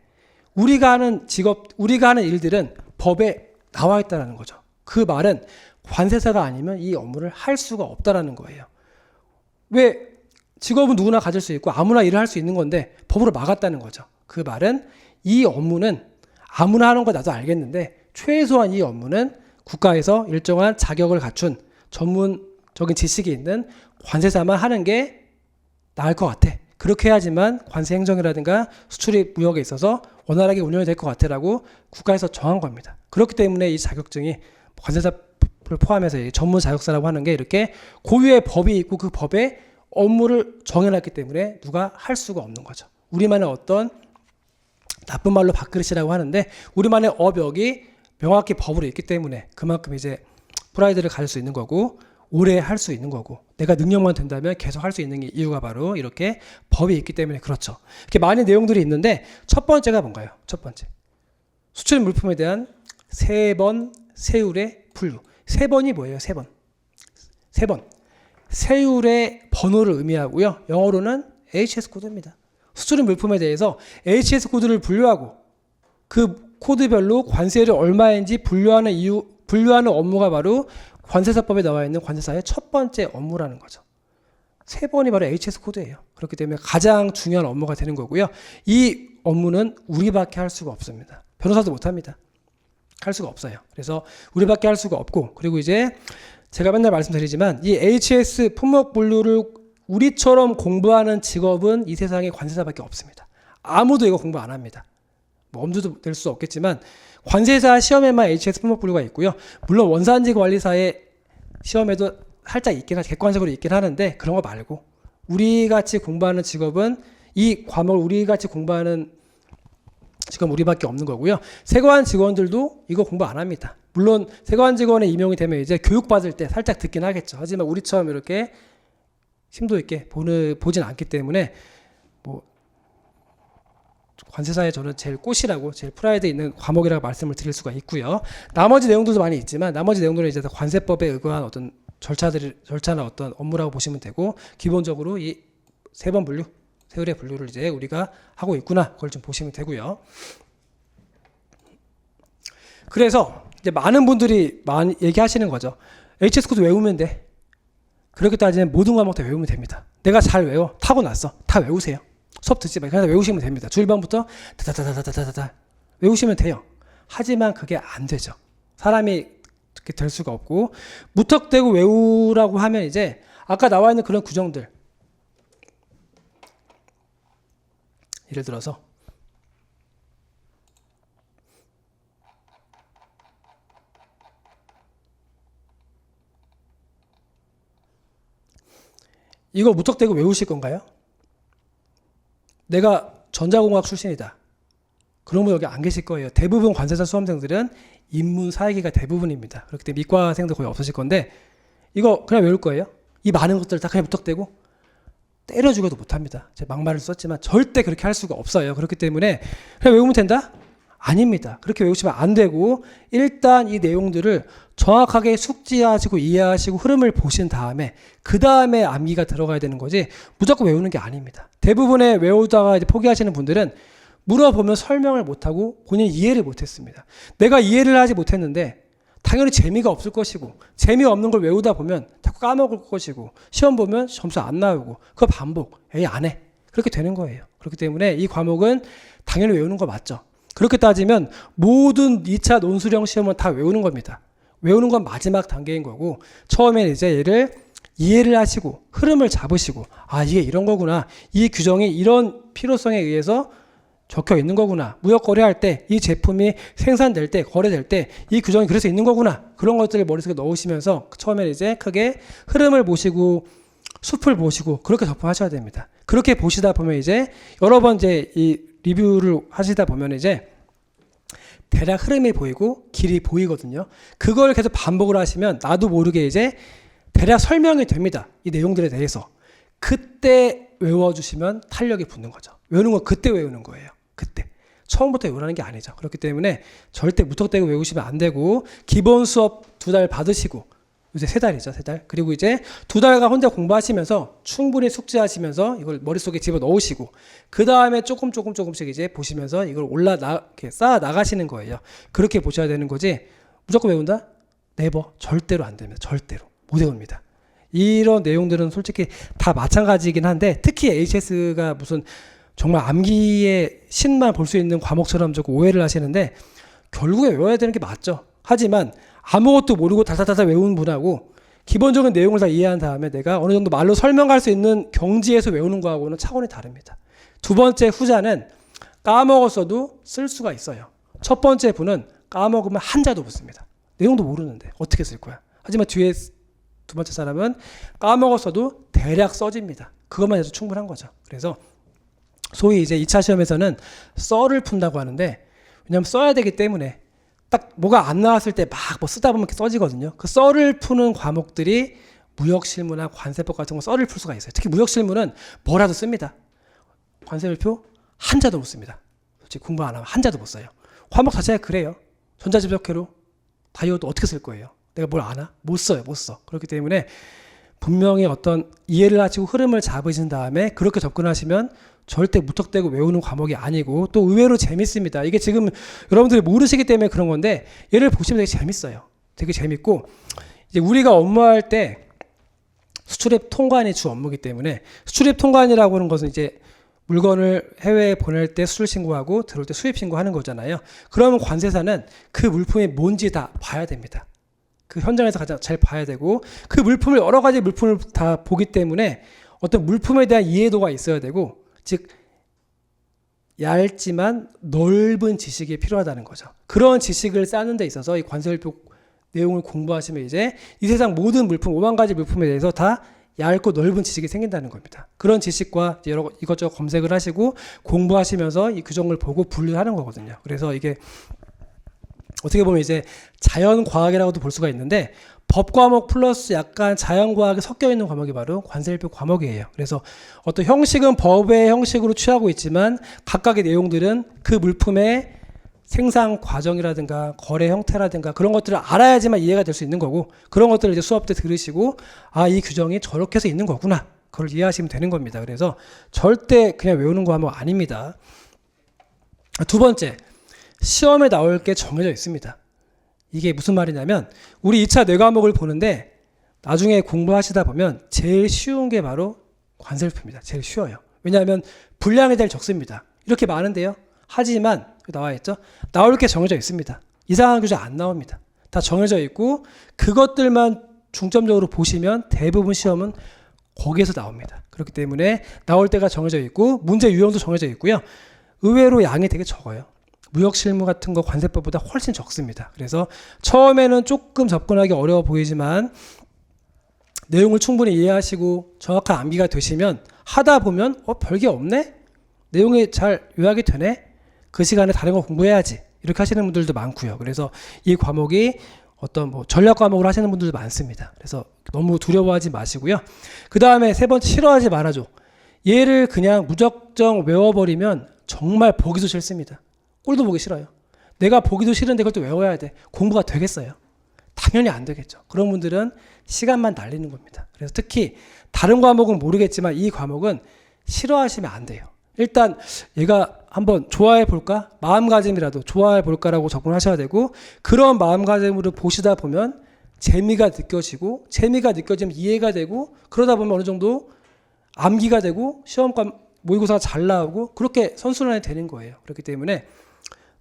우리가 하는 일들은 법에 나와 있다는 거죠. 그 말은 관세사가 아니면 이 업무를 할 수가 없다라는 거예요. 왜 직업은 누구나 가질 수 있고 아무나 일을 할 수 있는 건데 법으로 막았다는 거죠. 그 말은 이 업무는 아무나 하는 거 나도 알겠는데 최소한 이 업무는 국가에서 일정한 자격을 갖춘 전문적인 지식이 있는 관세사만 하는 게 나을 것 같아. 그렇게 해야지만 관세 행정이라든가 수출입 무역에 있어서 원활하게 운영이 될 것 같아라고 국가에서 정한 겁니다. 그렇기 때문에 이 자격증이 관세사를 포함해서 전문 자격사라고 하는 게 이렇게 고유의 법이 있고 그 법에 업무를 정해놨기 때문에 누가 할 수가 없는 거죠. 우리만의 어떤 나쁜 말로 밥그릇이라고 하는데 우리만의 업역이 명확히 법으로 있기 때문에 그만큼 이제 프라이드를 가질 수 있는 거고 오래 할 수 있는 거고 내가 능력만 된다면 계속 할 수 있는 이유가 바로 이렇게 법이 있기 때문에 그렇죠. 이렇게 많은 내용들이 있는데 첫 번째가 뭔가요? 첫 번째. 수출 물품에 대한 세 번 세율의 분류. 세 번이 뭐예요? 세 번. 세 번. 세율의 번호를 의미하고요. 영어로는 HS 코드입니다. 수출입 물품에 대해서 HS 코드를 분류하고 그 코드별로 관세율이 얼마인지 분류하는 업무가 바로 관세사법에 나와 있는 관세사의 첫 번째 업무라는 거죠. 3번이 바로 HS 코드예요. 그렇기 때문에 가장 중요한 업무가 되는 거고요. 이 업무는 우리밖에 할 수가 없습니다. 변호사도 못합니다. 할 수가 없어요. 그래서 우리밖에 할 수가 없고, 그리고 이제 제가 맨날 말씀드리지만 이 HS 품목 분류를 우리처럼 공부하는 직업은 이 세상에 관세사밖에 없습니다. 아무도 이거 공부 안 합니다. 뭐 엄두도 낼 수 없겠지만 관세사 시험에만 HS 품목 분류가 있고요. 물론 원산지 관리사의 시험에도 살짝 있긴 객관적으로 있긴 하는데, 그런 거 말고 우리 같이 공부하는 직업은, 이 과목을 우리 같이 공부하는 직업은 우리밖에 없는 거고요. 세관 직원들도 이거 공부 안 합니다. 물론 세관 직원에 임용이 되면 이제 교육받을 때 살짝 듣긴 하겠죠. 하지만 우리처럼 이렇게 심도 있게 보진 않기 때문에 뭐 관세사에 저는 제일 꽃이라고, 제일 프라이드 있는 과목이라고 말씀을 드릴 수가 있고요. 나머지 내용들도 많이 있지만 나머지 내용들은 이제 관세법에 의거한 어떤 절차나 어떤 업무라고 보시면 되고, 기본적으로 이 3번 분류, 세율의 분류를 이제 우리가 하고 있구나, 그걸 좀 보시면 되고요. 그래서 이제 많은 분들이 많이 얘기하시는 거죠. HS 코드 외우면 돼. 그렇게 따지면 모든 과목 다 외우면 됩니다. 내가 잘 외워. 타고났어. 다 외우세요. 수업 듣지 말고 그냥 외우시면 됩니다. 주일반부터 다다다다다다다 외우시면 돼요. 하지만 그게 안 되죠. 사람이 그렇게 될 수가 없고, 무턱대고 외우라고 하면 이제 아까 나와 있는 그런 규정들, 예를 들어서 이거 무턱대고 외우실 건가요? 내가 전자공학 출신이다. 그러면 여기 안 계실 거예요. 대부분 관세사 수험생들은 인문 사회계가 대부분입니다. 그렇기 때문에 이과생도 거의 없으실 건데, 이거 그냥 외울 거예요. 이 많은 것들 다 그냥 무턱대고 때려 죽여도 못합니다. 제가 막말을 썼지만 절대 그렇게 할 수가 없어요. 그렇기 때문에 그냥 외우면 된다? 아닙니다. 그렇게 외우시면 안 되고, 일단 이 내용들을 정확하게 숙지하시고 이해하시고 흐름을 보신 다음에 그 다음에 암기가 들어가야 되는 거지, 무조건 외우는 게 아닙니다. 대부분의 외우다가 이제 포기하시는 분들은 물어보면 설명을 못하고 본인이 이해를 못했습니다. 내가 이해를 하지 못했는데 당연히 재미가 없을 것이고, 재미없는 걸 외우다 보면 자꾸 까먹을 것이고, 시험 보면 점수 안 나오고, 그거 반복, 에이 안 해, 그렇게 되는 거예요. 그렇기 때문에 이 과목은 당연히 외우는 거 맞죠. 그렇게 따지면 모든 2차 논술형 시험은 다 외우는 겁니다. 외우는 건 마지막 단계인 거고, 처음에 이제 얘를 이해를 하시고 흐름을 잡으시고, 아 이게 이런 거구나, 이 규정이 이런 필요성에 의해서 적혀 있는 거구나, 무역 거래할 때 이 제품이 생산될 때 거래될 때 이 규정이 그래서 있는 거구나, 그런 것들을 머릿속에 넣으시면서 처음에 이제 크게 흐름을 보시고 숲을 보시고 그렇게 접근하셔야 됩니다. 그렇게 보시다 보면 이제 여러 번 이제 이 리뷰를 하시다 보면 이제 대략 흐름이 보이고 길이 보이거든요. 그걸 계속 반복을 하시면 나도 모르게 이제 대략 설명이 됩니다. 이 내용들에 대해서. 그때 외워주시면 탄력이 붙는 거죠. 외우는 건 그때 외우는 거예요. 그때. 처음부터 외우라는 게 아니죠. 그렇기 때문에 절대 무턱대고 외우시면 안 되고, 기본 수업 2달 받으시고, 요새 3달이죠, 3달. 그리고 이제 2달간 혼자 공부하시면서 충분히 숙지하시면서 이걸 머릿속에 집어 넣으시고, 그 다음에 조금씩 이제 보시면서 이걸 이렇게 쌓아 나가시는 거예요. 그렇게 보셔야 되는 거지, 무조건 외운다? 네버. 절대로 안 됩니다. 절대로. 못 외웁니다. 이런 내용들은 솔직히 다 마찬가지이긴 한데, 특히 HS가 무슨 정말 암기의 신만 볼 수 있는 과목처럼 조금 오해를 하시는데, 결국에 외워야 되는 게 맞죠. 하지만 아무것도 모르고 다다다다 외우는 분하고 기본적인 내용을 다 이해한 다음에 내가 어느 정도 말로 설명할 수 있는 경지에서 외우는 거하고는 차원이 다릅니다. 두 번째 후자는 까먹었어도 쓸 수가 있어요. 첫 번째 분은 까먹으면 한자도 붙습니다. 내용도 모르는데 어떻게 쓸 거야. 하지만 뒤에 두 번째 사람은 까먹었어도 대략 써집니다. 그것만 해도 충분한 거죠. 그래서 소위 이제 2차 시험에서는 썰을 푼다고 하는데, 왜냐하면 써야 되기 때문에 딱 뭐가 안 나왔을 때 막 뭐 쓰다 보면 이렇게 써지거든요. 그 썰을 푸는 과목들이 무역실무나 관세법 같은 거 썰을 풀 수가 있어요. 특히 무역실무는 뭐라도 씁니다. 관세율표 한자도 못 씁니다. 솔직히 공부 안 하면 한자도 못 써요. 과목 자체가 그래요. 전자집적회로 다이오도 어떻게 쓸 거예요? 내가 뭘 아나? 못 써요. 못 써. 그렇기 때문에 분명히 어떤 이해를 하시고 흐름을 잡으신 다음에 그렇게 접근하시면 절대 무턱대고 외우는 과목이 아니고 또 의외로 재밌습니다. 이게 지금 여러분들이 모르시기 때문에 그런 건데 얘를 보시면 되게 재밌어요. 되게 재밌고 이제 우리가 업무할 때 수출입 통관이 주 업무이기 때문에 수출입 통관이라고 하는 것은 이제 물건을 해외에 보낼 때 수출 신고하고 들어올 때 수입 신고하는 거잖아요. 그러면 관세사는 그 물품이 뭔지 다 봐야 됩니다. 그 현장에서 가장 잘 봐야 되고 그 물품을 여러 가지 물품을 다 보기 때문에 어떤 물품에 대한 이해도가 있어야 되고 즉 얇지만 넓은 지식이 필요하다는 거죠. 그런 지식을 쌓는 데 있어서 이 관세율표 내용을 공부하시면 이제 이 세상 모든 물품 5만 가지 물품에 대해서 다 얇고 넓은 지식이 생긴다는 겁니다. 그런 지식과 여러 이것저것 검색을 하시고 공부하시면서 이 규정을 보고 분류하는 거거든요. 그래서 이게 어떻게 보면 이제 자연과학이라고도 볼 수가 있는데 법 과목 플러스 약간 자연과학이 섞여 있는 과목이 바로 관세율표 과목이에요. 그래서 어떤 형식은 법의 형식으로 취하고 있지만 각각의 내용들은 그 물품의 생산 과정이라든가 거래 형태라든가 그런 것들을 알아야지만 이해가 될 수 있는 거고 그런 것들을 이제 수업 때 들으시고 아, 이 규정이 저렇게 해서 있는 거구나. 그걸 이해하시면 되는 겁니다. 그래서 절대 그냥 외우는 과목 아닙니다. 두 번째, 시험에 나올 게 정해져 있습니다. 이게 무슨 말이냐면 우리 2차 뇌과목을 보는데 나중에 공부하시다 보면 제일 쉬운 게 바로 관세율표입니다. 제일 쉬워요. 왜냐하면 분량이 제일 적습니다. 이렇게 많은데요. 하지만 나와 있죠. 나올 게 정해져 있습니다. 이상한 규정 안 나옵니다. 다 정해져 있고 그것들만 중점적으로 보시면 대부분 시험은 거기에서 나옵니다. 그렇기 때문에 나올 때가 정해져 있고 문제 유형도 정해져 있고요. 의외로 양이 되게 적어요. 무역 실무 같은 거 관세법보다 훨씬 적습니다. 그래서 처음에는 조금 접근하기 어려워 보이지만 내용을 충분히 이해하시고 정확한 암기가 되시면 하다 보면 별게 없네? 내용이 잘 요약이 되네? 그 시간에 다른 거 공부해야지. 이렇게 하시는 분들도 많고요. 그래서 이 과목이 어떤 뭐 전략 과목을 하시는 분들도 많습니다. 그래서 너무 두려워하지 마시고요. 그 다음에 세 번째, 싫어하지 말아줘. 얘를 그냥 무작정 외워버리면 정말 보기도 싫습니다. 꼴도 보기 싫어요. 내가 보기도 싫은데 그걸 또 외워야 돼. 공부가 되겠어요? 당연히 안 되겠죠. 그런 분들은 시간만 날리는 겁니다. 그래서 특히 다른 과목은 모르겠지만 이 과목은 싫어하시면 안 돼요. 일단 얘가 한번 좋아해 볼까? 마음가짐이라도 좋아해 볼까라고 접근하셔야 되고 그런 마음가짐으로 보시다 보면 재미가 느껴지고 재미가 느껴지면 이해가 되고 그러다 보면 어느 정도 암기가 되고 시험관 모의고사가 잘 나오고 그렇게 선순환이 되는 거예요. 그렇기 때문에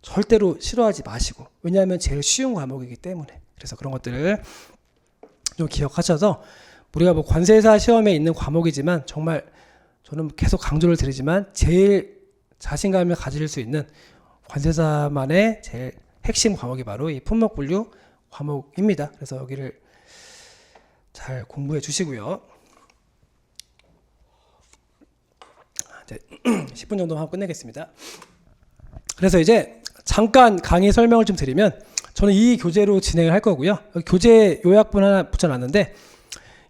절대로 싫어하지 마시고 왜냐하면 제일 쉬운 과목이기 때문에 그래서 그런 것들을 좀 기억하셔서 우리가 뭐 관세사 시험에 있는 과목이지만 정말 저는 계속 강조를 드리지만 제일 자신감을 가질 수 있는 관세사만의 제일 핵심 과목이 바로 이 품목분류 과목입니다. 그래서 여기를 잘 공부해 주시고요. 이제 10분 정도 하고 끝내겠습니다. 그래서 이제 잠깐 강의 설명을 좀 드리면 저는 이 교재로 진행을 할 거고요. 여기 교재 요약본 하나 붙여놨는데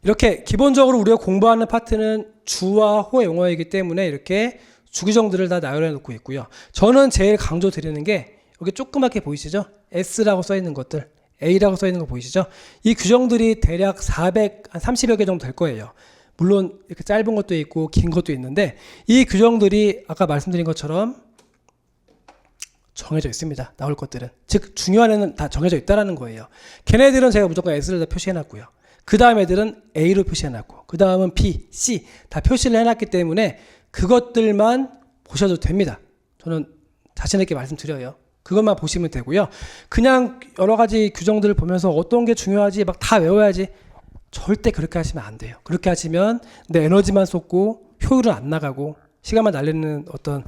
이렇게 기본적으로 우리가 공부하는 파트는 주와 호의 용어이기 때문에 이렇게 주규정들을 다 나열해 놓고 있고요. 저는 제일 강조 드리는 게 여기 조그맣게 보이시죠? S라고 써 있는 것들, A라고 써 있는 거 보이시죠? 이 규정들이 대략 430여 개 정도 될 거예요. 물론 이렇게 짧은 것도 있고 긴 것도 있는데 이 규정들이 아까 말씀드린 것처럼 정해져 있습니다. 나올 것들은. 즉 중요한 애는 다 정해져 있다는 거예요. 걔네들은 제가 무조건 S를 다 표시해 놨고요. 그 다음 애들은 A로 표시해 놨고 그 다음은 B, C 다 표시를 해놨기 때문에 그것들만 보셔도 됩니다. 저는 자신 있게 말씀드려요. 그것만 보시면 되고요. 그냥 여러 가지 규정들을 보면서 어떤 게 중요하지 막 다 외워야지 절대 그렇게 하시면 안 돼요. 그렇게 하시면 내 에너지만 쏟고 효율은 안 나가고 시간만 날리는 어떤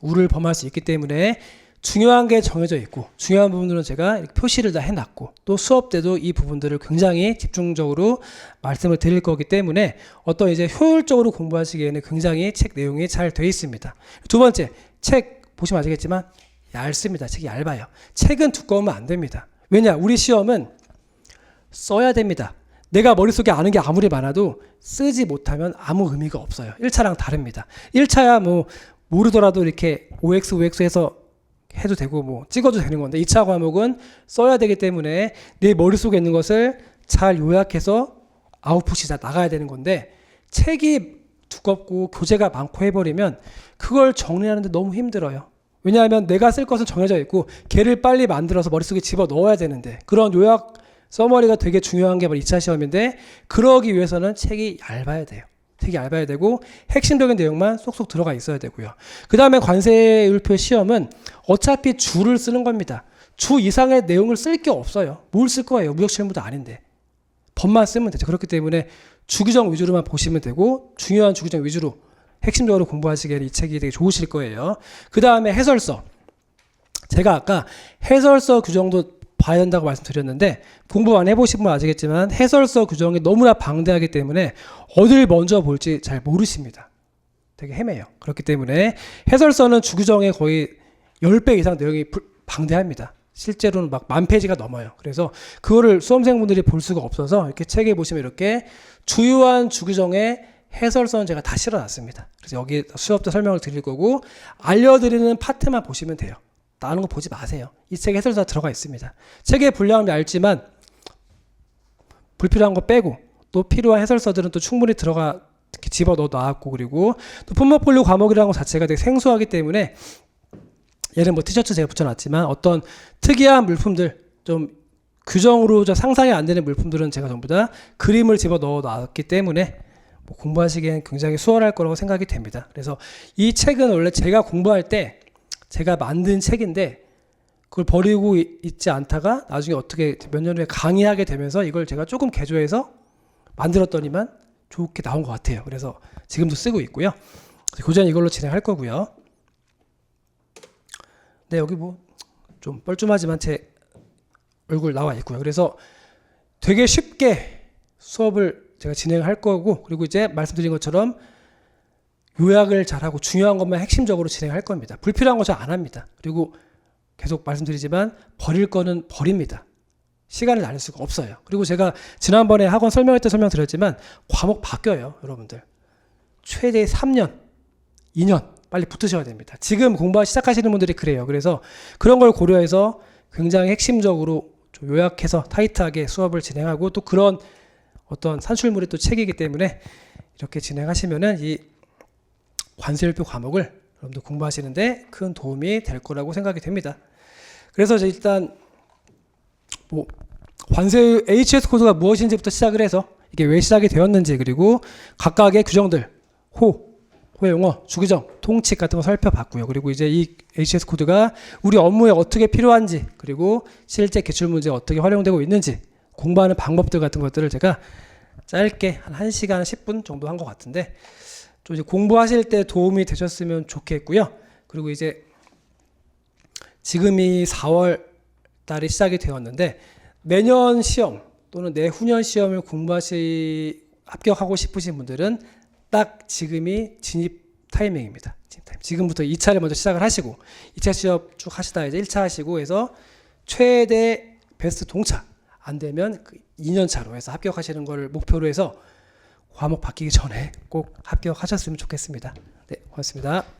우를 범할 수 있기 때문에 중요한 게 정해져 있고 중요한 부분들은 제가 이렇게 표시를 다 해놨고 또 수업 때도 이 부분들을 굉장히 집중적으로 말씀을 드릴 거기 때문에 어떤 이제 효율적으로 공부하시기에는 굉장히 책 내용이 잘 되어 있습니다. 두 번째, 책 보시면 아시겠지만 얇습니다. 책이 얇아요. 책은 두꺼우면 안 됩니다. 왜냐? 우리 시험은 써야 됩니다. 내가 머릿속에 아는 게 아무리 많아도 쓰지 못하면 아무 의미가 없어요. 1차랑 다릅니다. 1차야 뭐 모르더라도 이렇게 OX, OX 해서 해도 되고 뭐 찍어도 되는 건데 2차 과목은 써야 되기 때문에 내 머릿속에 있는 것을 잘 요약해서 아웃풋이 다 나가야 되는 건데 책이 두껍고 교재가 많고 해버리면 그걸 정리하는데 너무 힘들어요. 왜냐하면 내가 쓸 것은 정해져 있고 걔를 빨리 만들어서 머릿속에 집어 넣어야 되는데 그런 요약 서머리가 되게 중요한 게 바로 2차 시험인데 그러기 위해서는 책이 얇아야 돼요. 책이 얇아야 되고 핵심적인 내용만 쏙쏙 들어가 있어야 되고요. 그 다음에 관세율표 시험은 어차피 주를 쓰는 겁니다. 주 이상의 내용을 쓸 게 없어요. 뭘 쓸 거예요. 무역시험도 아닌데. 법만 쓰면 되죠. 그렇기 때문에 주규정 위주로만 보시면 되고 중요한 주규정 위주로 핵심적으로 공부하시기에 이 책이 되게 좋으실 거예요. 그 다음에 해설서. 제가 아까 해설서 규정도 봐야 된다고 말씀드렸는데 공부 안 해보신 분 아시겠지만 해설서 규정이 너무나 방대하기 때문에 어딜 먼저 볼지 잘 모르십니다. 되게 헤매요. 그렇기 때문에 해설서는 주규정의 거의 10배 이상 내용이 방대합니다. 실제로는 막 10,000페이지가 넘어요. 그래서 그거를 수험생분들이 볼 수가 없어서 이렇게 책에 보시면 이렇게 주요한 주규정의 해설서는 제가 다 실어놨습니다. 그래서 여기 수업 때 설명을 드릴 거고 알려드리는 파트만 보시면 돼요. 다른 거 보지 마세요. 이 책에 해설서 들어가 있습니다. 책의 분량은 얇지만 불필요한 거 빼고 또 필요한 해설서들은 또 충분히 들어가 집어넣어 놨고 그리고 또 품목분류 과목이라는 것 자체가 되게 생소하기 때문에 얘는 뭐 티셔츠 제가 붙여놨지만 어떤 특이한 물품들 좀 규정으로 상상이 안 되는 물품들은 제가 전부 다 그림을 집어넣어 놨기 때문에 뭐 공부하시기엔 굉장히 수월할 거라고 생각이 됩니다. 그래서 이 책은 원래 제가 공부할 때 제가 만든 책인데 그걸 버리고 있지 않다가 나중에 어떻게 몇 년 후에 강의하게 되면서 이걸 제가 조금 개조해서 만들었더니만 좋게 나온 것 같아요. 그래서 지금도 쓰고 있고요. 교재는 이걸로 진행할 거고요. 네, 여기 뭐 좀 뻘쭘하지만 제 얼굴 나와 있고요. 그래서 되게 쉽게 수업을 제가 진행할 거고 그리고 이제 말씀드린 것처럼 요약을 잘하고 중요한 것만 핵심적으로 진행할 겁니다. 불필요한 거 저 안 합니다. 그리고 계속 말씀드리지만 버릴 거는 버립니다. 시간을 날릴 수가 없어요. 그리고 제가 지난번에 학원 설명할 때 설명드렸지만 과목 바뀌어요. 여러분들. 최대 3년, 2년 빨리 붙으셔야 됩니다. 지금 공부 시작하시는 분들이 그래요. 그래서 그런 걸 고려해서 굉장히 핵심적으로 좀 요약해서 타이트하게 수업을 진행하고 또 그런 어떤 산출물이 또 책이기 때문에 이렇게 진행하시면은 이 관세율표 과목을 여러분들 공부하시는데 큰 도움이 될 거라고 생각이 됩니다. 그래서 이제 일단 뭐 관세 HS 코드가 무엇인지부터 시작을 해서 이게 왜 시작이 되었는지 그리고 각각의 규정들 호외용어, 주규정, 통칙 같은 거 살펴봤고요. 그리고 이제 이 HS 코드가 우리 업무에 어떻게 필요한지 그리고 실제 기출문제에 어떻게 활용되고 있는지 공부하는 방법들 같은 것들을 제가 짧게 한 1시간 10분 정도 한 것 같은데 좀 이제 공부하실 때 도움이 되셨으면 좋겠고요. 그리고 이제 지금이 4월 달이 시작이 되었는데 내년 시험 또는 내후년 시험을 합격하고 싶으신 분들은 딱 지금이 진입 타이밍입니다. 지금부터 2차를 먼저 시작을 하시고 2차 시험 쭉 하시다 이제 1차 하시고 해서 최대 베스트 동차 안 되면 그 2년 차로 해서 합격하시는 걸 목표로 해서 과목 바뀌기 전에 꼭 합격하셨으면 좋겠습니다. 네, 고맙습니다.